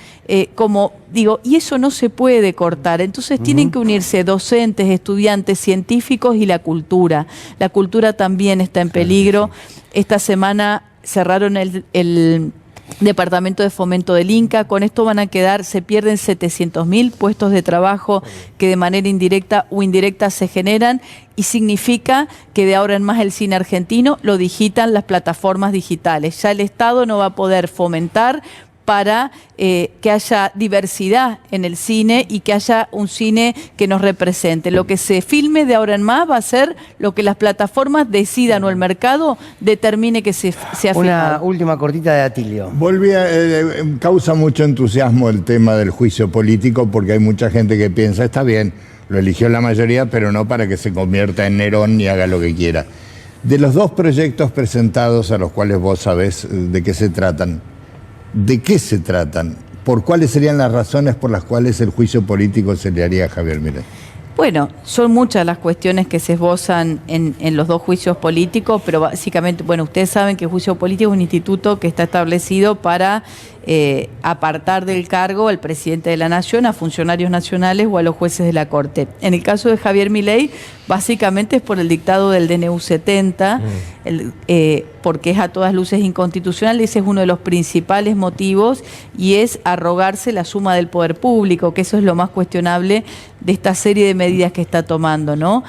como digo, y eso no se puede cortar. Entonces tienen que unirse docentes, estudiantes, científicos y la cultura. La cultura también está en peligro. Esta semana cerraron el Departamento de Fomento del Inca. Con esto se pierden 700.000 puestos de trabajo que de manera indirecta o indirecta se generan y significa que de ahora en más el cine argentino lo digitan las plataformas digitales. Ya el Estado no va a poder fomentar para que haya diversidad en el cine y que haya un cine que nos represente. Lo que se filme de ahora en más va a ser lo que las plataformas decidan o el mercado determine que sea filmado. Una última cortita de Atilio. Causa mucho entusiasmo el tema del juicio político porque hay mucha gente que piensa, está bien, lo eligió la mayoría, pero no para que se convierta en Nerón ni haga lo que quiera. De los dos proyectos presentados a los cuales vos sabés de qué se tratan, ¿de qué se tratan? ¿Por cuáles serían las razones por las cuales el juicio político se le haría a Javier Milei? Bueno, son muchas las cuestiones que se esbozan en los dos juicios políticos, pero básicamente, bueno, ustedes saben que el juicio político es un instituto que está establecido para apartar del cargo al presidente de la Nación, a funcionarios nacionales o a los jueces de la Corte. En el caso de Javier Milei, básicamente es por el dictado del DNU 70, porque es a todas luces inconstitucional. Ese es uno de los principales motivos y es arrogarse la suma del poder público, que eso es lo más cuestionable de esta serie de medidas que está tomando, ¿no?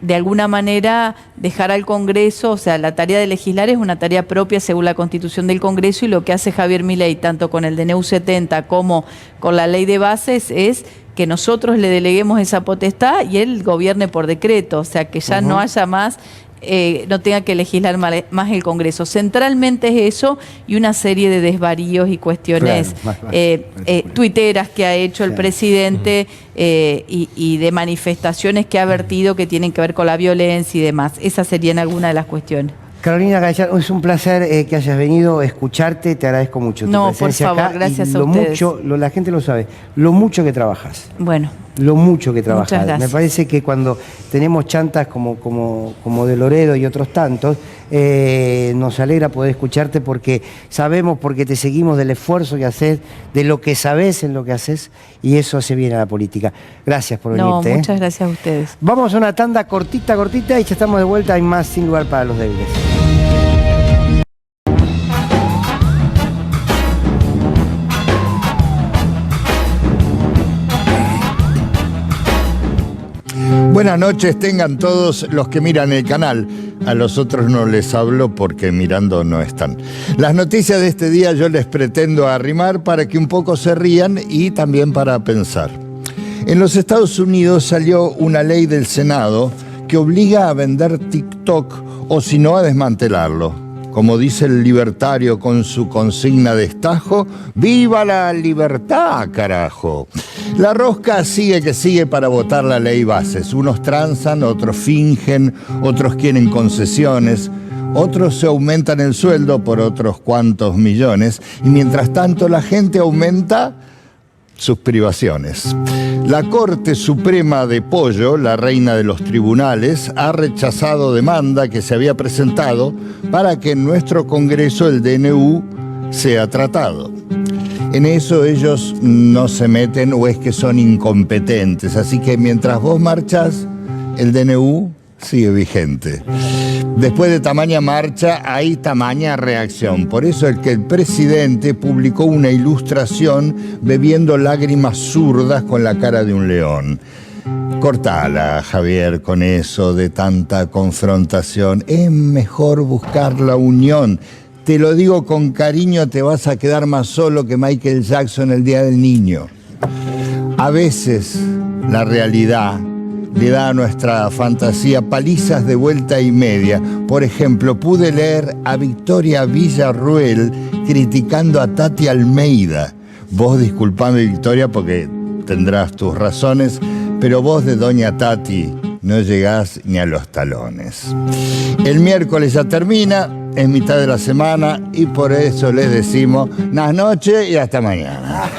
De alguna manera dejar al Congreso, o sea, la tarea de legislar es una tarea propia según la Constitución del Congreso, y lo que hace Javier Milei, tanto con el DNU 70 como con la ley de bases, es que nosotros le deleguemos esa potestad y él gobierne por decreto, o sea, que ya no haya más, no tenga que legislar más el Congreso. Centralmente es eso y una serie de desvaríos y cuestiones tuiteras que ha hecho el presidente y de manifestaciones que ha vertido que tienen que ver con la violencia y demás. Esas serían algunas de las cuestiones. Carolina Gallardo, es un placer que hayas venido a escucharte, te agradezco mucho tu presencia por favor, acá, gracias y a ustedes. la gente lo sabe, lo mucho que trabajas. Bueno. Lo mucho que trabajas. Muchas gracias. Me parece que cuando tenemos chantas como de Loredo y otros tantos, nos alegra poder escucharte porque sabemos, porque te seguimos del esfuerzo que haces, de lo que sabes en lo que haces, y eso hace bien a la política. Gracias por venirte. Muchas gracias a ustedes. Vamos a una tanda cortita y ya estamos de vuelta. Hay más Sin Lugar para los Débiles. Buenas noches, tengan todos los que miran el canal. A los otros no les hablo porque mirando no están. Las noticias de este día yo les pretendo arrimar para que un poco se rían y también para pensar. En los Estados Unidos salió una ley del Senado que obliga a vender TikTok o si no a desmantelarlo. Como dice el libertario con su consigna de estajo, ¡viva la libertad, carajo! La rosca sigue que sigue para votar la ley bases. Unos transan, otros fingen, otros quieren concesiones, otros se aumentan el sueldo por otros cuantos millones, y mientras tanto la gente aumenta sus privaciones. La Corte Suprema de Pollo, la reina de los tribunales, ha rechazado demanda que se había presentado para que en nuestro Congreso el DNU sea tratado. En eso ellos no se meten o es que son incompetentes, así que mientras vos marchás, el DNU sigue vigente. Después de tamaña marcha hay tamaña reacción. Por eso es que el presidente publicó una ilustración bebiendo lágrimas zurdas con la cara de un león. Cortala, Javier, con eso de tanta confrontación. Es mejor buscar la unión. Te lo digo con cariño, te vas a quedar más solo que Michael Jackson el día del niño. A veces la realidad le da a nuestra fantasía palizas de vuelta y media. Por ejemplo, pude leer a Victoria Villarruel criticando a Tati Almeida. Vos disculpame, Victoria, porque tendrás tus razones, pero vos de doña Tati no llegás ni a los talones. El miércoles ya termina, es mitad de la semana, y por eso les decimos buenas noches y hasta mañana.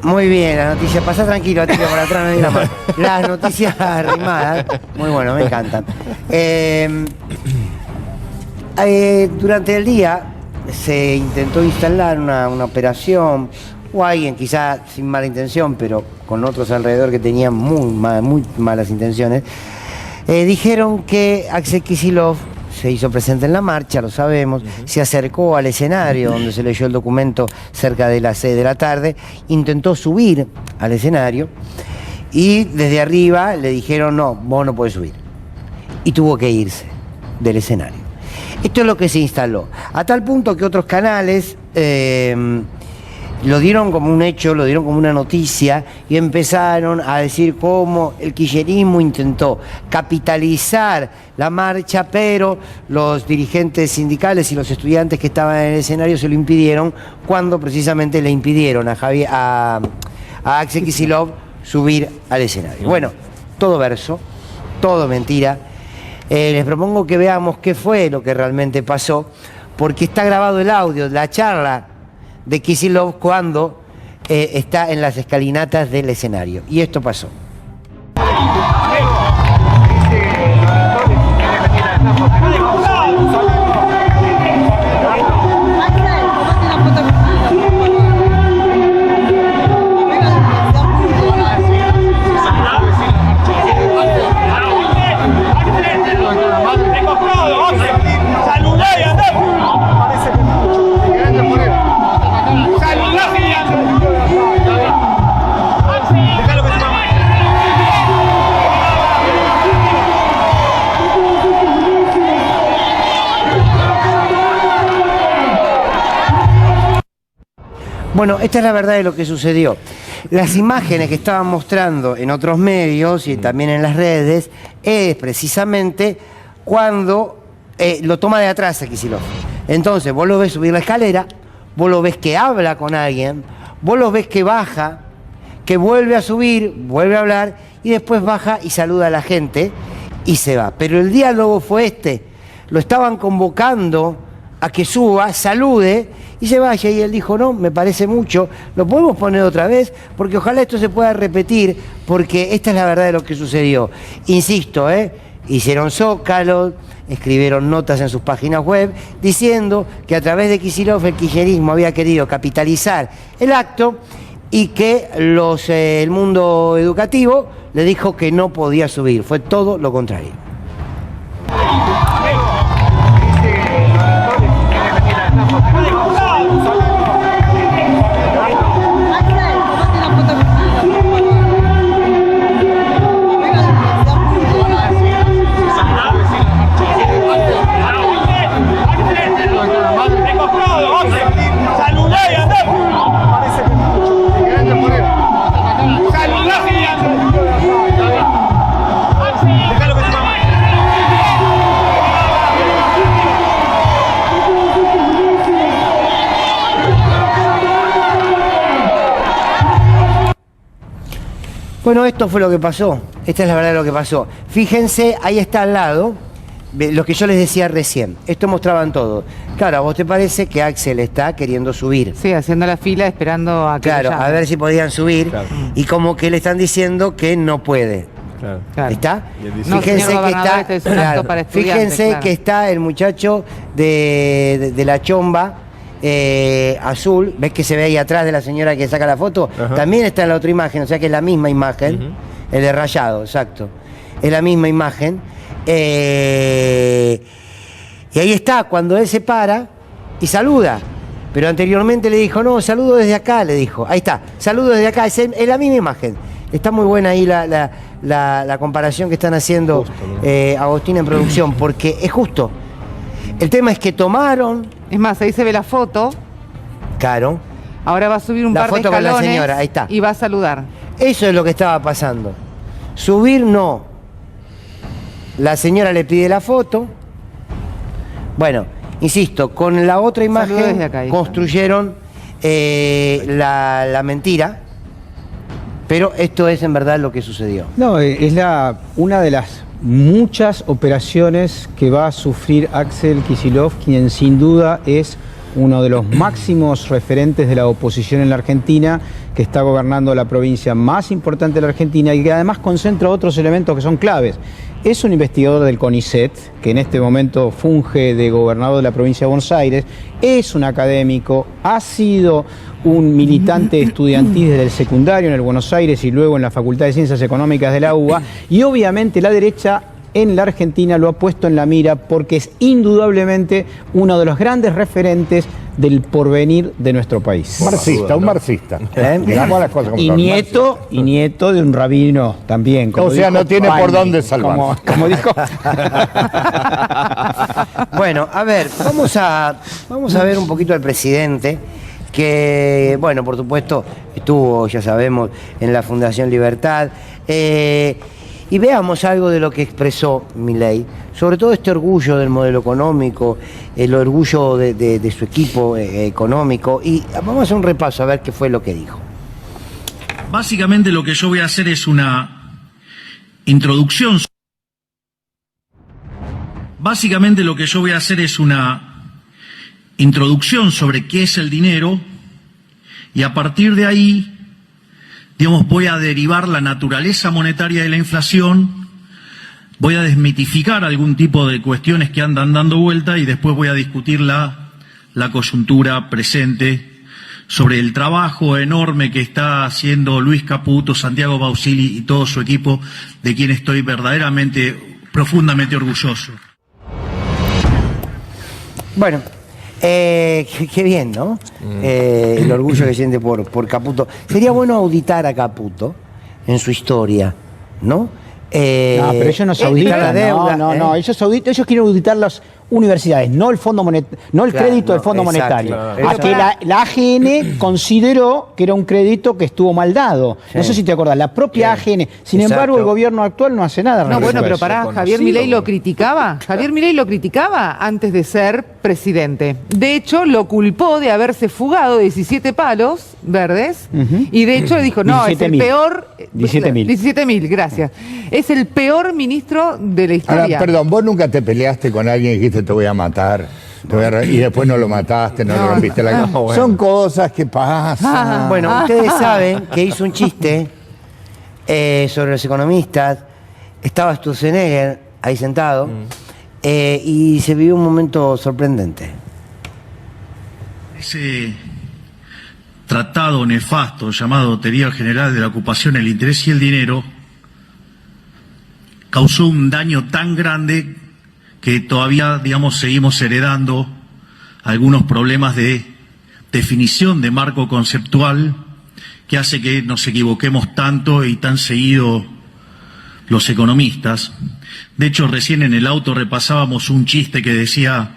Muy bien, la noticia. Pasá tranquilo, Atilio, por atrás no digas más. Las noticias arrimadas, muy bueno, me encantan. Durante el día se intentó instalar una operación, o alguien quizás sin mala intención, pero con otros alrededor que tenían muy malas intenciones, dijeron que Axel Kicillof se hizo presente en la marcha, lo sabemos, se acercó al escenario donde se leyó el documento cerca de las 6 de la tarde, intentó subir al escenario Y desde arriba le dijeron, no, vos no podés subir. Y tuvo que irse del escenario. Esto es lo que se instaló. A tal punto que otros canales lo dieron como un hecho, lo dieron como una noticia y empezaron a decir cómo el kirchnerismo intentó capitalizar la marcha, pero los dirigentes sindicales y los estudiantes que estaban en el escenario se lo impidieron, cuando precisamente le impidieron a Axel Kicillof subir al escenario. Bueno, todo verso, todo mentira. Les propongo que veamos qué fue lo que realmente pasó, porque está grabado el audio de la charla de Kicillof cuando está en las escalinatas del escenario. Y esto pasó. Bueno, esta es la verdad de lo que sucedió. Las imágenes que estaban mostrando en otros medios y también en las redes es precisamente cuando lo toma de atrás a Kicillof. Entonces, vos lo ves subir la escalera, vos lo ves que habla con alguien, vos lo ves que baja, que vuelve a subir, vuelve a hablar y después baja y saluda a la gente y se va. Pero el diálogo fue este. Lo estaban convocando a que suba, salude y se vaya, y él dijo, no, me parece mucho, lo podemos poner otra vez, porque ojalá esto se pueda repetir, porque esta es la verdad de lo que sucedió. Insisto, hicieron zócalos, escribieron notas en sus páginas web, diciendo que a través de Kicillof el kirchnerismo había querido capitalizar el acto y que el mundo educativo le dijo que no podía subir. Fue todo lo contrario. Bueno, esto fue lo que pasó. Esta es la verdad de lo que pasó. Fíjense, ahí está al lado lo que yo les decía recién. Esto mostraban todo. Claro, ¿a vos te parece que Axel está queriendo subir? Sí, haciendo la fila, esperando a que Claro, a ver si podían subir. Claro. Y como que le están diciendo que no puede. Claro. ¿Está? No, fíjense que está, este es un acto para fíjense que está el muchacho de la chomba azul. ¿Ves que se ve ahí atrás de la señora que saca la foto? Ajá. También está en la otra imagen, o sea que es la misma imagen. El de rayado, exacto. Es la misma imagen. Y ahí está, cuando él se para y saluda. Pero anteriormente le dijo, no, saludo desde acá, le dijo. Ahí está, saludo desde acá, es la misma imagen. Está muy buena ahí la comparación que están haciendo justo, ¿no? Agustín en producción, porque es justo. El tema es que tomaron... Es más, ahí se ve la foto. Claro. Ahora va a subir un par de escalones con la señora, ahí está. Y va a saludar. Eso es lo que estaba pasando. Subir no. La señora le pide la foto. Bueno, insisto, con la otra imagen acá, construyeron la mentira. Pero esto es en verdad lo que sucedió. No, es una de las muchas operaciones que va a sufrir Axel Kicillof, quien sin duda es uno de los máximos referentes de la oposición en la Argentina, que está gobernando la provincia más importante de la Argentina y que además concentra otros elementos que son claves. Es un investigador del CONICET, que en este momento funge de gobernador de la provincia de Buenos Aires, es un académico, ha sido un militante estudiantil desde el secundario en el Buenos Aires y luego en la Facultad de Ciencias Económicas de la UBA, y obviamente la derecha en la Argentina lo ha puesto en la mira porque es indudablemente uno de los grandes referentes del porvenir de nuestro país. Marxista, un marxista. Digamos las cosas como Y son. nieto de un rabino también. O sea, no tiene por dónde salvar. Como dijo. Bueno, a ver, vamos a ver un poquito al presidente, que, bueno, por supuesto, estuvo, ya sabemos, en la Fundación Libertad. Y veamos algo de lo que expresó Milei, sobre todo este orgullo del modelo económico, el orgullo de su equipo económico. Y vamos a hacer un repaso a ver qué fue lo que dijo. Básicamente lo que yo voy a hacer es una introducción. Sobre qué es el dinero, y a partir de ahí, digamos, voy a derivar la naturaleza monetaria de la inflación, voy a desmitificar algún tipo de cuestiones que andan dando vuelta y después voy a discutir la coyuntura presente sobre el trabajo enorme que está haciendo Luis Caputo, Santiago Bausili y todo su equipo, de quien estoy verdaderamente, profundamente orgulloso. Bueno, qué bien, ¿no? El orgullo que siente por Caputo. Sería bueno auditar a Caputo en su historia, ¿no? No, pero ellos no se auditan. La deuda, no. Ellos quieren auditar las universidades, no el fondo no el crédito del Fondo Monetario. A que la AGN consideró que era un crédito que estuvo mal dado. Sí. No sé si te acordás, la propia AGN. Sin embargo, el gobierno actual no hace nada. No, bueno, pero pará, Javier Milei lo criticaba. Javier Milei lo criticaba antes de ser presidente. De hecho, lo culpó de haberse fugado 17 palos verdes. Y de hecho le dijo, no, es el peor... 17.000, gracias. Es el peor ministro de la historia. Ahora, perdón, vos nunca te peleaste con alguien y dijiste te voy a matar, y después no lo mataste, no le rompiste la cara. Bueno. Son cosas que pasan. Bueno, ustedes saben que hizo un chiste sobre los economistas. Estaba Sturzenegger ahí sentado y se vivió un momento sorprendente. Ese tratado nefasto llamado Teoría General de la Ocupación, el Interés y el Dinero causó un daño tan grande que todavía, digamos, seguimos heredando algunos problemas de definición de marco conceptual que hace que nos equivoquemos tanto y tan seguido los economistas. De hecho, recién en el auto repasábamos un chiste que decía,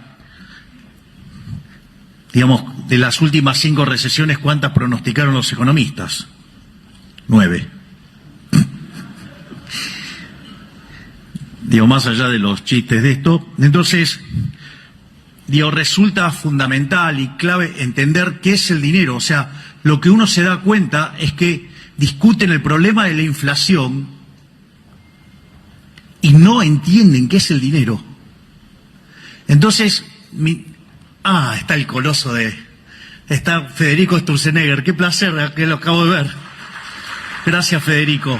digamos, de las últimas 5 recesiones, ¿cuántas pronosticaron los economistas? 9. Digo, más allá de los chistes de esto, entonces, digo, resulta fundamental y clave entender qué es el dinero. O sea, lo que uno se da cuenta es que discuten el problema de la inflación y no entienden qué es el dinero. Entonces, está el coloso está Federico Sturzenegger. Qué placer que lo acabo de ver. Gracias, Federico.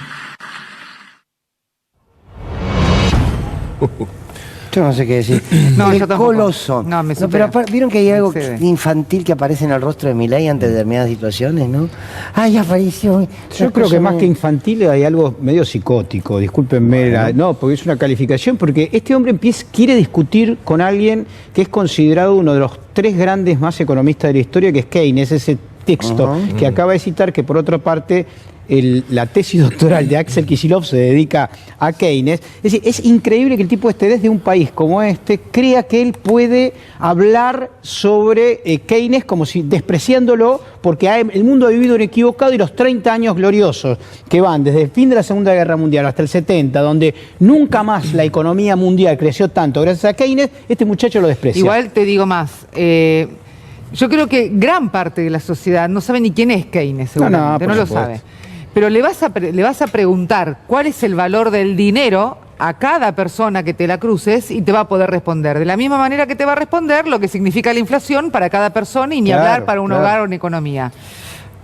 Yo no sé qué decir. No, el yo tampoco. coloso. No, me pero vieron que hay algo infantil que aparece en el rostro de Milei ante determinadas situaciones, ¿no? Ay, apareció. Yo creo que más que infantil hay algo medio psicótico, discúlpenme. No, porque es una calificación, porque este hombre quiere discutir con alguien que es considerado uno de los 3 grandes más economistas de la historia, que es Keynes, ese texto que acaba de citar, que por otra parte la tesis doctoral de Axel Kicillof se dedica a Keynes. Es decir, es increíble que el tipo esté desde un país como este crea que él puede hablar sobre Keynes como si despreciándolo, porque el mundo ha vivido un equivocado, y los 30 años gloriosos que van desde el fin de la Segunda Guerra Mundial hasta el 70, donde nunca más la economía mundial creció tanto gracias a Keynes, este muchacho lo desprecia. Igual te digo más. Yo creo que gran parte de la sociedad no sabe ni quién es Keynes, seguramente, no lo sabe. Pero le vas a preguntar cuál es el valor del dinero a cada persona que te la cruces y te va a poder responder. De la misma manera que te va a responder lo que significa la inflación para cada persona y ni hablar para un hogar o una economía.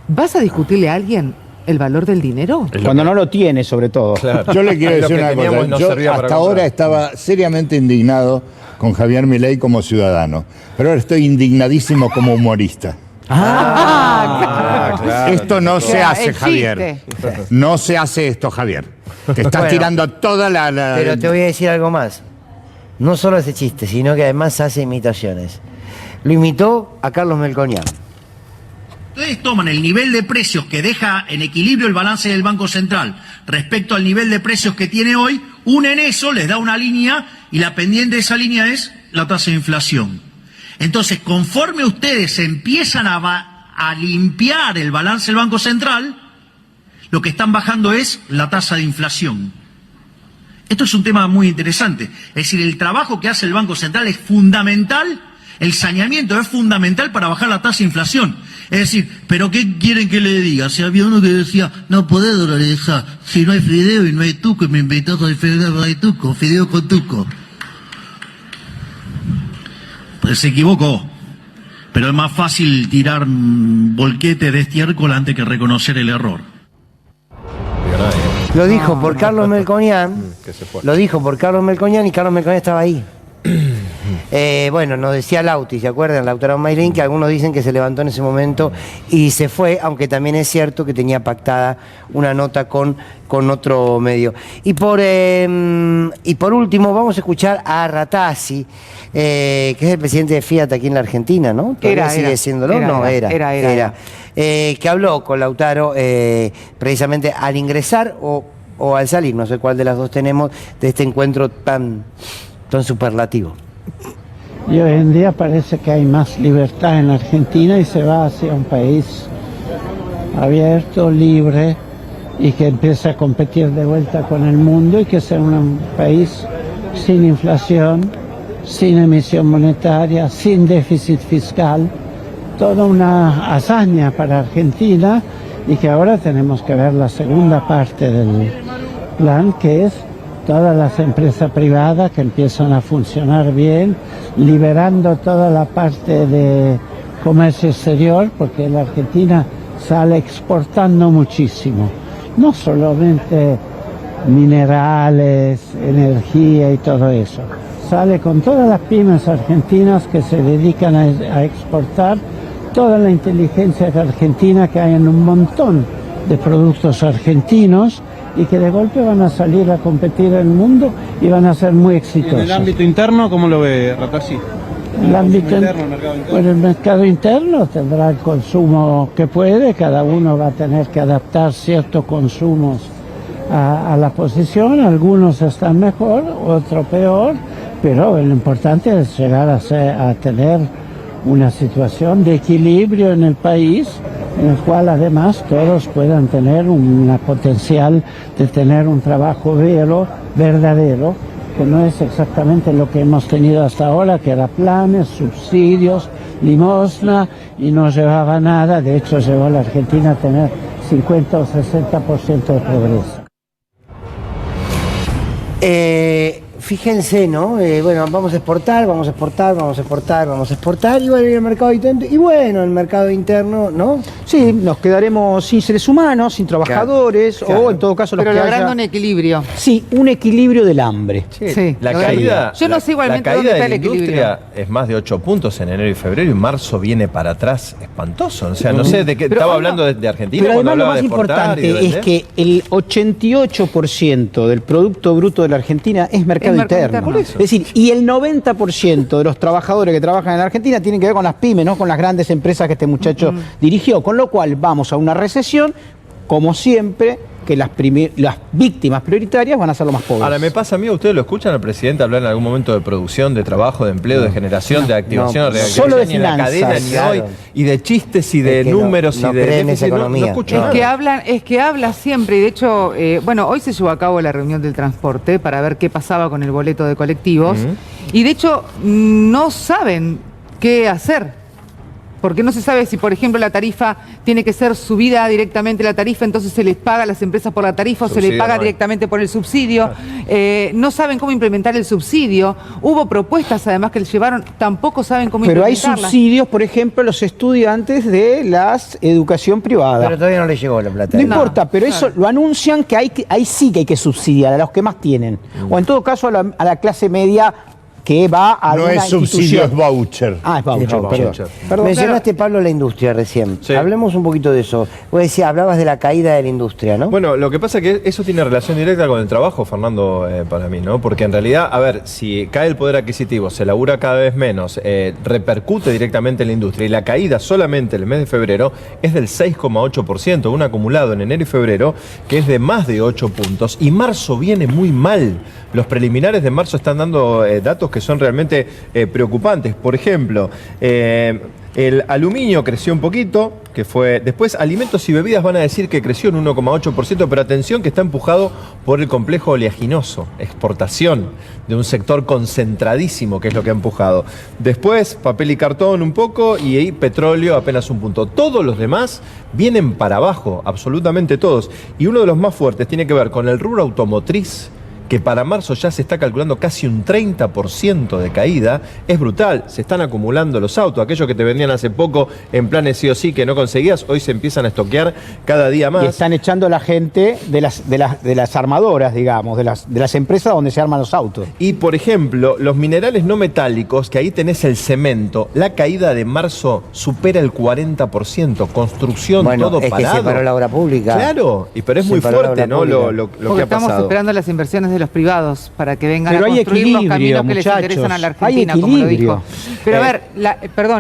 ¿Vas a discutirle a alguien el valor del dinero? Cuando no lo tiene, sobre todo. Claro. Yo le quiero decir una cosa. Yo hasta ahora estaba seriamente indignado con Javier Milei como ciudadano, pero ahora estoy indignadísimo como humorista. Claro. Esto no se hace, Javier. No se hace esto, Javier. Te estás tirando toda la... Pero te voy a decir algo más. No solo ese chiste, sino que además hace imitaciones. Lo imitó a Carlos Melconian. Ustedes toman el nivel de precios que deja en equilibrio el balance del Banco Central respecto al nivel de precios que tiene hoy, unen eso, les da una línea y la pendiente de esa línea es la tasa de inflación. Entonces, conforme ustedes empiezan a limpiar el balance del Banco Central, lo que están bajando es la tasa de inflación. Esto es un tema muy interesante. Es decir, el trabajo que hace el Banco Central es fundamental, el saneamiento es fundamental para bajar la tasa de inflación. Es decir, ¿pero qué quieren que le diga? Si había uno que decía, no podés dolarizar, si no hay fideo y no hay tuco, y me invitás a fideo, no hay tuco, fideo con tuco. Pues se equivocó. Pero es más fácil tirar volquete de estiércol antes que reconocer el error. Lo dijo por Carlos Melconian. Lo dijo por Carlos Melconian y Carlos Melconian estaba ahí. Bueno, nos decía Lauti, ¿se acuerdan? Lautaro Mayrín, que algunos dicen que se levantó en ese momento y se fue, aunque también es cierto que tenía pactada una nota con otro medio. Y por último, vamos a escuchar a Rattasi, que es el presidente de Fiat aquí en la Argentina, ¿no? Todavía sigue siéndolo, era. Que habló con Lautaro precisamente al ingresar o al salir, no sé cuál de las dos tenemos, de este encuentro tan superlativo. Y hoy en día parece que hay más libertad en Argentina y se va hacia un país abierto, libre y que empiece a competir de vuelta con el mundo y que sea un país sin inflación, sin emisión monetaria, sin déficit fiscal. Toda una hazaña para Argentina y que ahora tenemos que ver la segunda parte del plan, que es todas las empresas privadas que empiezan a funcionar bien, liberando toda la parte de comercio exterior, porque la Argentina sale exportando muchísimo, no solamente minerales, energía y todo eso, sale con todas las pymes argentinas que se dedican a exportar toda la inteligencia de Argentina que hay en un montón de productos argentinos y que de golpe van a salir a competir en el mundo y van a ser muy exitosos. ¿En el ámbito interno cómo lo ve Rattasi? El ámbito interno, bueno, el mercado interno tendrá el consumo que puede, cada uno va a tener que adaptar ciertos consumos a la posición, algunos están mejor, otros peor, pero lo importante es llegar a tener una situación de equilibrio en el país, en el cual además todos puedan tener un potencial de tener un trabajo verdadero, que no es exactamente lo que hemos tenido hasta ahora, que era planes, subsidios, limosna, y no llevaba nada. De hecho, llevó a la Argentina a tener 50 o 60% de pobreza. Fíjense, ¿no? Bueno, vamos a exportar, y bueno, y el mercado interno, y bueno, el mercado interno, ¿no? Sí, nos quedaremos sin seres humanos, sin trabajadores, o en todo caso los pero que logrando haya... un equilibrio. Sí, un equilibrio del hambre. Sí. La caída, yo no sé igualmente la dónde caída está de el la industria equilibrio. es más de 8 puntos en enero y febrero, y marzo viene para atrás espantoso. O sea, no sé de qué estaba hablando de Argentina. Pero cuando además lo hablaba más de exportar y de importante es vender. que el 88% del Producto Bruto de la Argentina es mercado interno. Es decir, y el 90% de los trabajadores que trabajan en la Argentina tienen que ver con las pymes, no con las grandes empresas que este muchacho dirigió. Con lo cual vamos a una recesión, como siempre, que las víctimas prioritarias van a ser los más pobres. Ahora, me pasa a mí, ¿ustedes lo escuchan al presidente hablar en algún momento de producción, de trabajo, de empleo, de generación, de activación, de reactivación? Solo de ni en la cadena, finanzas, ni claro. hoy, y de chistes, y de números, no y de creen esa déficit, economía. no escucho nada. Es que habla siempre, y de hecho, bueno, hoy se llevó a cabo la reunión del transporte para ver qué pasaba con el boleto de colectivos, y de hecho no saben qué hacer. Porque no se sabe si, por ejemplo, la tarifa tiene que ser subida directamente la tarifa, entonces se les paga a las empresas por la tarifa o se les paga directamente por el subsidio. No saben cómo implementar el subsidio. Hubo propuestas, además, que les llevaron, tampoco saben cómo implementarlas. Pero hay subsidios, por ejemplo, a los estudiantes de la educación privada. Pero todavía no le llegó la plata. No importa, pero eso lo anuncian que ahí sí que hay que subsidiar a los que más tienen. O en todo caso a la clase media que va a No una es subsidio, institución. es voucher. Ah, es voucher, perdón. Mencionaste, Pablo, la industria recién. Sí. Hablemos un poquito de eso. Vos decías, hablabas de la caída de la industria, ¿no? Bueno, lo que pasa es que eso tiene relación directa con el trabajo, Fernando, para mí, ¿no? Porque en realidad, a ver, si cae el poder adquisitivo, se labura cada vez menos, repercute directamente en la industria, y la caída solamente el mes de febrero es del 6,8%, un acumulado en enero y febrero que es de más de 8 puntos, y marzo viene muy mal. Los preliminares de marzo están dando datos que son realmente preocupantes. Por ejemplo, el aluminio creció un poquito, que fue... Después, alimentos y bebidas van a decir que creció en 1,8%, pero atención que está empujado por el complejo oleaginoso, exportación de un sector concentradísimo, que es lo que ha empujado. Después, papel y cartón un poco, y ahí petróleo apenas un punto. Todos los demás vienen para abajo, absolutamente todos. Y uno de los más fuertes tiene que ver con el rubro automotriz, que para marzo ya se está calculando casi un 30% de caída. Es brutal, se están acumulando los autos, aquellos que te vendían hace poco en planes sí o sí que no conseguías, hoy se empiezan a estoquear cada día más. Y están echando la gente de las armadoras, digamos, de las empresas donde se arman los autos. Y por ejemplo, los minerales no metálicos, que ahí tenés el cemento, la caída de marzo supera el 40%, construcción, bueno, todo es parado. Que se paró la obra pública. Claro, pero es muy fuerte, ¿no? Lo que ha estamos pasado. esperando las inversiones de los privados para que vengan Pero a construir los caminos que muchachos, les interesan a la hay Argentina, como lo dijo. Pero a ver,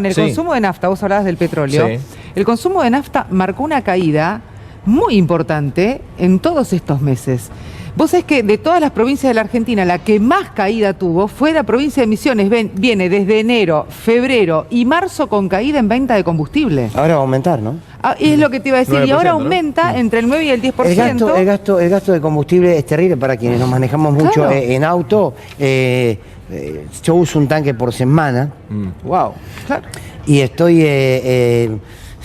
el sí. consumo de nafta, vos hablabas del petróleo, Sí. el consumo de nafta marcó una caída muy importante en todos estos meses. Vos sabés que de todas las provincias de la Argentina, la que más caída tuvo fue la provincia de Misiones. Viene desde enero, febrero y marzo con caída en venta de combustible. Ahora va a aumentar, ¿no? Es lo que te iba a decir. 9%, y ahora ¿no? aumenta entre el 9 y el 10%. El gasto de combustible es terrible para quienes nos manejamos mucho Claro. en auto. Yo uso un tanque por semana. Wow. Claro. Y estoy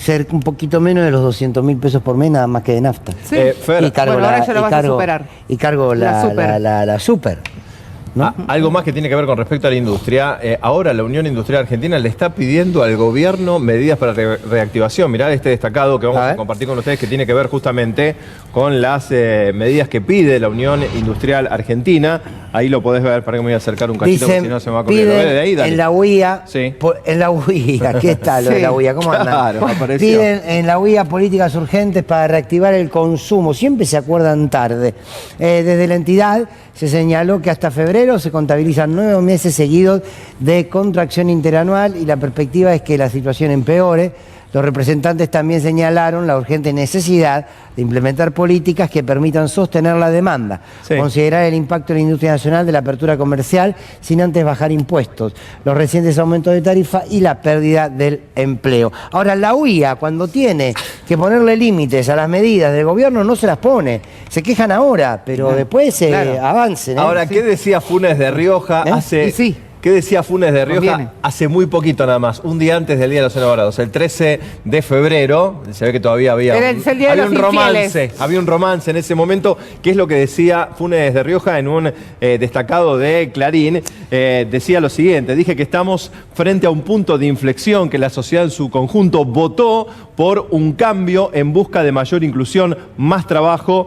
cerca un poquito menos de los 200.000 pesos por mes, nada más que de nafta. Sí. Fer, Y cargo Bueno, ahora ya lo vas a superar. Y cargo La super. la super. ¿no? Algo más que tiene que ver con respecto a la industria. Ahora la Unión Industrial Argentina le está pidiendo al gobierno medidas para reactivación. Mirá este destacado que vamos a compartir con ustedes, que tiene que ver justamente con las medidas que pide la Unión Industrial Argentina. Ahí lo podés ver, para que me voy a acercar un cachito, porque si no se me va a correr. Piden De ahí, dale. en la UIA, Sí. en la UIA, ¿qué está lo de la UIA? ¿Cómo andan? Claro, apareció. Piden en la UIA políticas urgentes para reactivar el consumo. Siempre se acuerdan tarde. Desde la entidad se señaló que hasta febrero se contabilizan 9 meses seguidos de contracción interanual y la perspectiva es que la situación empeore. Los representantes también señalaron la urgente necesidad de implementar políticas que permitan sostener la demanda, Sí. considerar el impacto en la industria nacional de la apertura comercial sin antes bajar impuestos, los recientes aumentos de tarifa y la pérdida del empleo. Ahora, la UIA, cuando tiene que ponerle límites a las medidas del gobierno, no se las pone. Se quejan ahora, pero después avancen. Ahora, ¿qué decía Funes de Rioja hace... Y sí. ¿Qué decía Funes de Rioja Conviene. hace muy poquito nada más? Un día antes del Día de los Enamorados, el 13 de febrero, se ve que todavía había Era el día de había los un romance, infieles. había un romance en ese momento, que es lo que decía Funes de Rioja en un destacado de Clarín. Decía lo siguiente: dije que estamos frente a un punto de inflexión, que la sociedad en su conjunto votó por un cambio en busca de mayor inclusión, más trabajo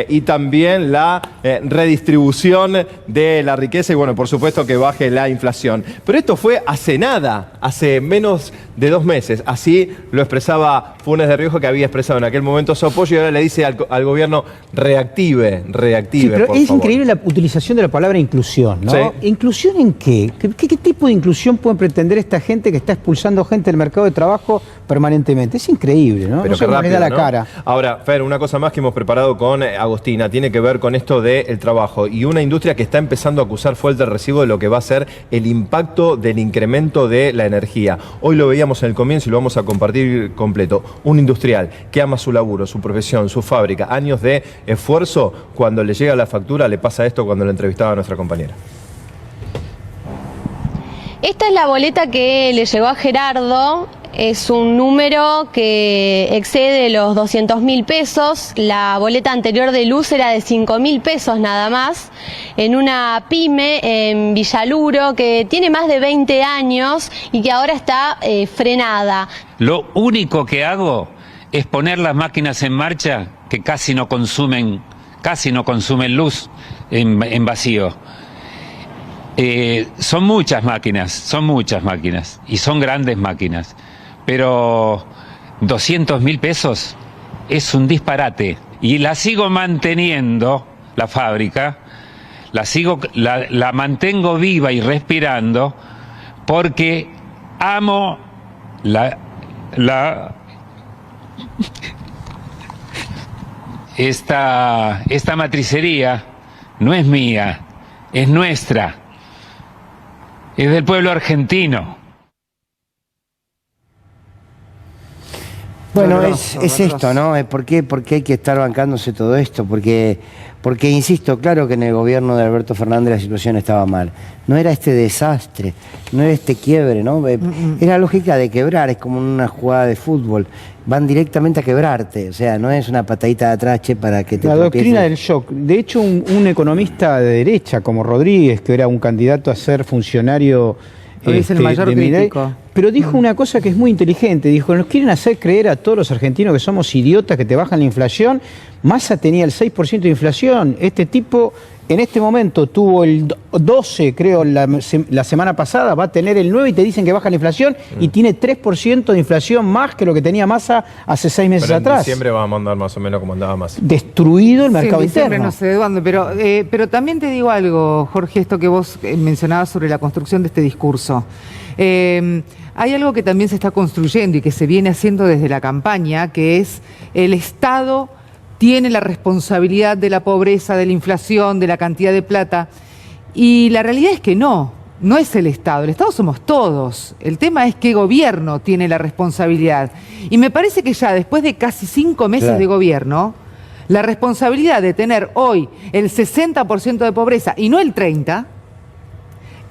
y también la redistribución de la riqueza y, bueno, por supuesto que baje la inflación. Pero esto fue hace nada, hace menos de 2 meses. Así lo expresaba Funes de Rioja, que había expresado en aquel momento su apoyo, y ahora le dice al gobierno: reactive, Sí, pero por es favor. increíble la utilización de la palabra inclusión, ¿no? Sí. ¿Inclusión en qué? ¿Qué tipo de inclusión pueden pretender esta gente que está expulsando gente del mercado de trabajo permanentemente? Es increíble, ¿no? Pero No se qué me rápido, da la ¿no? cara. Ahora, Fer, una cosa más que hemos preparado con Agostina tiene que ver con esto del trabajo y una industria que está empezando a acusar fuerte el recibo de lo que va a ser el impacto del incremento de la energía. Hoy lo veíamos en el comienzo y lo vamos a compartir completo. Un industrial que ama su laburo, su profesión, su fábrica, años de esfuerzo, cuando le llega la factura le pasa esto cuando lo entrevistaba a nuestra compañera. Esta es la boleta que le llegó a Gerardo. Es un número que excede los 200.000 pesos. La boleta anterior de luz era de 5.000 pesos nada más, en una pyme en Villaluro que tiene más de 20 años y que ahora está frenada. Lo único que hago es poner las máquinas en marcha que casi no consumen luz en vacío. Son muchas máquinas, y son grandes máquinas, pero 200.000 pesos es un disparate, y la sigo manteniendo, la fábrica, la mantengo viva y respirando, porque amo esta matricería. No es mía, es nuestra. Es del pueblo argentino. Bueno, es esto, ¿no? ¿Por qué hay que estar bancándose todo esto? Porque, insisto, claro que en el gobierno de Alberto Fernández la situación estaba mal. No era este desastre, no era este quiebre, ¿no? Era lógica de quebrar, es como una jugada de fútbol. Van directamente a quebrarte, o sea, no es una patadita de atrás, che, para que te La tropieces. doctrina del shock. De hecho, un economista de derecha como Rodríguez, que era un candidato a ser funcionario es el mayor de Milei, crítico. pero dijo una cosa que es muy inteligente. Dijo, nos quieren hacer creer a todos los argentinos que somos idiotas, que te bajan la inflación. Massa tenía el 6% de inflación. Este tipo, en este momento, tuvo el 12, creo, la semana pasada, va a tener el 9 y te dicen que baja la inflación y tiene 3% de inflación más que lo que tenía Massa hace 6 meses Pero en atrás. diciembre vamos a andar más o menos como andaba Massa. Destruido el mercado interno. No sé de dónde, pero también te digo algo, Jorge, esto que vos mencionabas sobre la construcción de este discurso. Hay algo que también se está construyendo y que se viene haciendo desde la campaña, que es el Estado tiene la responsabilidad de la pobreza, de la inflación, de la cantidad de plata. Y la realidad es que no es el Estado somos todos. El tema es qué gobierno tiene la responsabilidad. Y me parece que ya después de casi 5 meses de gobierno, la responsabilidad de tener hoy el 60% de pobreza y no el 30%,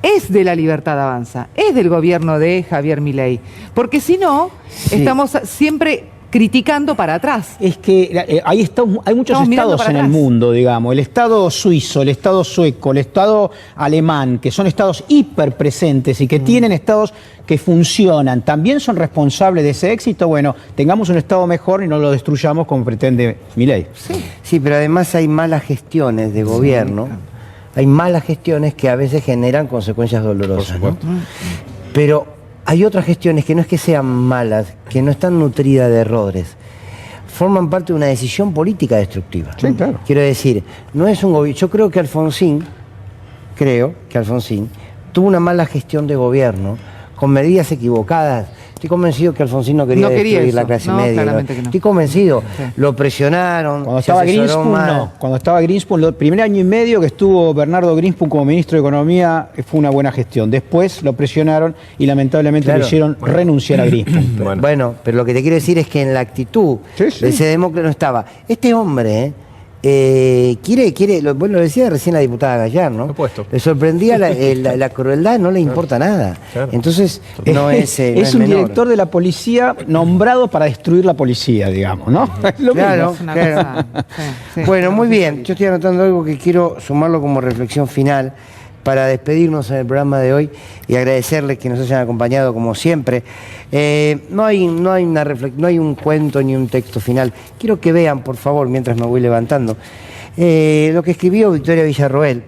es de La Libertad Avanza, es del gobierno de Javier Milei. Porque si no, estamos siempre criticando para atrás. Es que hay muchos estados en el mundo, digamos. El Estado suizo, el Estado sueco, el Estado alemán, que son estados hiperpresentes y que tienen estados que funcionan. ¿También son responsables de ese éxito? Bueno, tengamos un Estado mejor y no lo destruyamos como pretende Milei. Sí, pero además hay malas gestiones de gobierno. Hay malas gestiones que a veces generan consecuencias dolorosas, ¿no? Pero hay otras gestiones que no es que sean malas, que no están nutridas de errores. Forman parte de una decisión política destructiva. Sí, claro. Quiero decir, no es un gobierno. Yo creo que Alfonsín tuvo una mala gestión de gobierno con medidas equivocadas. Estoy convencido que Alfonsín no quería destruir la clase media. Claramente que no. Estoy convencido. Lo presionaron. Cuando estaba Greenspan, Cuando estaba Greenspan, el primer año y medio que estuvo Bernardo Greenspan como ministro de Economía, fue una buena gestión. Después lo presionaron y lamentablemente lo hicieron renunciar a Greenspan. Bueno, pero lo que te quiero decir es que en la actitud de ese demócrata no estaba. Este hombre bueno, lo decía recién la diputada Gallar, ¿no? Le sorprendía la crueldad, no le importa nada. Claro. Entonces, no es es un menor. Director de la policía nombrado para destruir la policía, digamos, ¿no? Es lo mismo. Claro. Bueno, muy bien. Yo estoy anotando algo que quiero sumarlo como reflexión final para despedirnos en el programa de hoy y agradecerles que nos hayan acompañado como siempre. No hay un cuento ni un texto final. Quiero que vean, por favor, mientras me voy levantando, lo que escribió Victoria Villarroel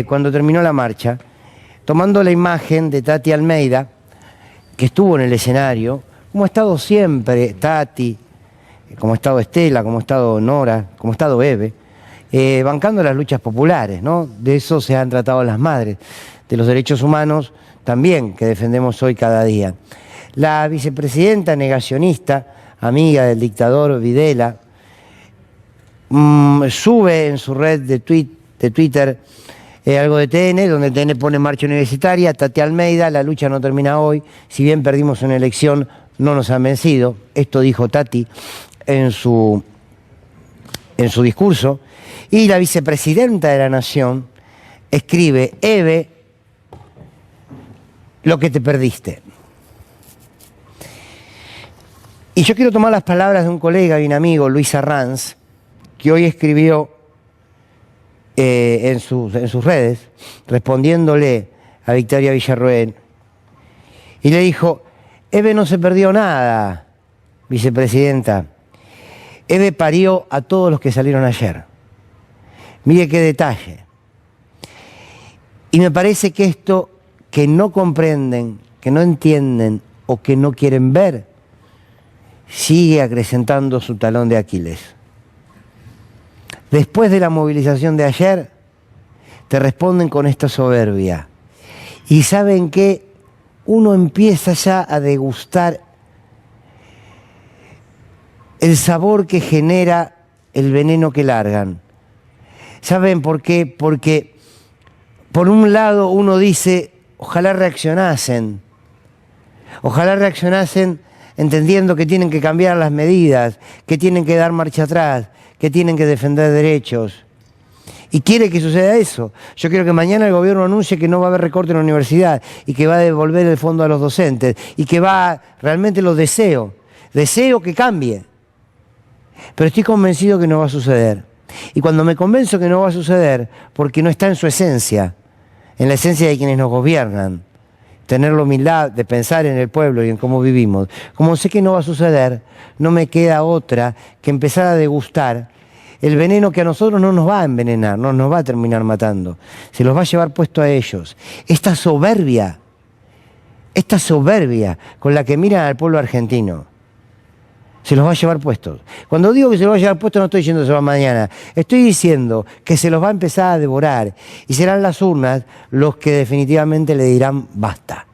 cuando terminó la marcha, tomando la imagen de Tati Almeida, que estuvo en el escenario, como ha estado siempre Tati, como ha estado Estela, como ha estado Nora, como ha estado Eve, bancando las luchas populares, ¿no? De eso se han tratado las madres, de los derechos humanos también, que defendemos hoy cada día. La vicepresidenta negacionista, amiga del dictador Videla, sube en su red de Twitter algo de TN, donde TN pone marcha universitaria, Tati Almeida, la lucha no termina hoy, si bien perdimos una elección, no nos han vencido. Esto dijo Tati en su discurso. Y la vicepresidenta de la Nación escribe: Eve, lo que te perdiste. Y yo quiero tomar las palabras de un colega y un amigo, Luis Arranz, que hoy escribió en sus redes, respondiéndole a Victoria Villarroel, y le dijo: Eve no se perdió nada, vicepresidenta. Eve parió a todos los que salieron ayer. Mire qué detalle. Y me parece que esto que no comprenden, que no entienden o que no quieren ver, sigue acrecentando su talón de Aquiles. Después de la movilización de ayer, te responden con esta soberbia. Y saben que uno empieza ya a degustar el sabor que genera el veneno que largan. ¿Saben por qué? Porque por un lado uno dice, ojalá reaccionasen entendiendo que tienen que cambiar las medidas, que tienen que dar marcha atrás, que tienen que defender derechos. Y quiere que suceda eso. Yo quiero que mañana el gobierno anuncie que no va a haber recorte en la universidad y que va a devolver el fondo a los docentes y que realmente lo deseo que cambie. Pero estoy convencido que no va a suceder. Y cuando me convenzo que no va a suceder, porque no está en su esencia, en la esencia de quienes nos gobiernan, tener la humildad de pensar en el pueblo y en cómo vivimos. Como sé que no va a suceder, no me queda otra que empezar a degustar el veneno que a nosotros no nos va a envenenar, no nos va a terminar matando. Se los va a llevar puesto a ellos. Esta soberbia con la que miran al pueblo argentino, se los va a llevar puestos. Cuando digo que se los va a llevar puestos, no estoy diciendo que se va mañana. Estoy diciendo que se los va a empezar a devorar y serán las urnas los que definitivamente le dirán basta.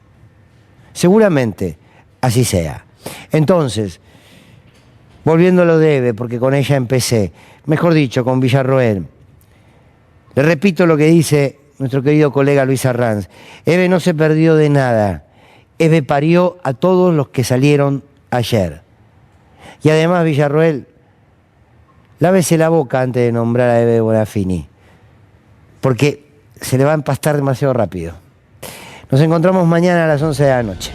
Seguramente así sea. Entonces, volviendo a lo de Eve, porque con ella empecé, mejor dicho, con Villarroel, le repito lo que dice nuestro querido colega Luis Arranz. Eve no se perdió de nada. Eve parió a todos los que salieron ayer. Y además, Villarroel, lávese la boca antes de nombrar a Eve Bonafini, porque se le va a empastar demasiado rápido. Nos encontramos mañana a las 11 de la noche.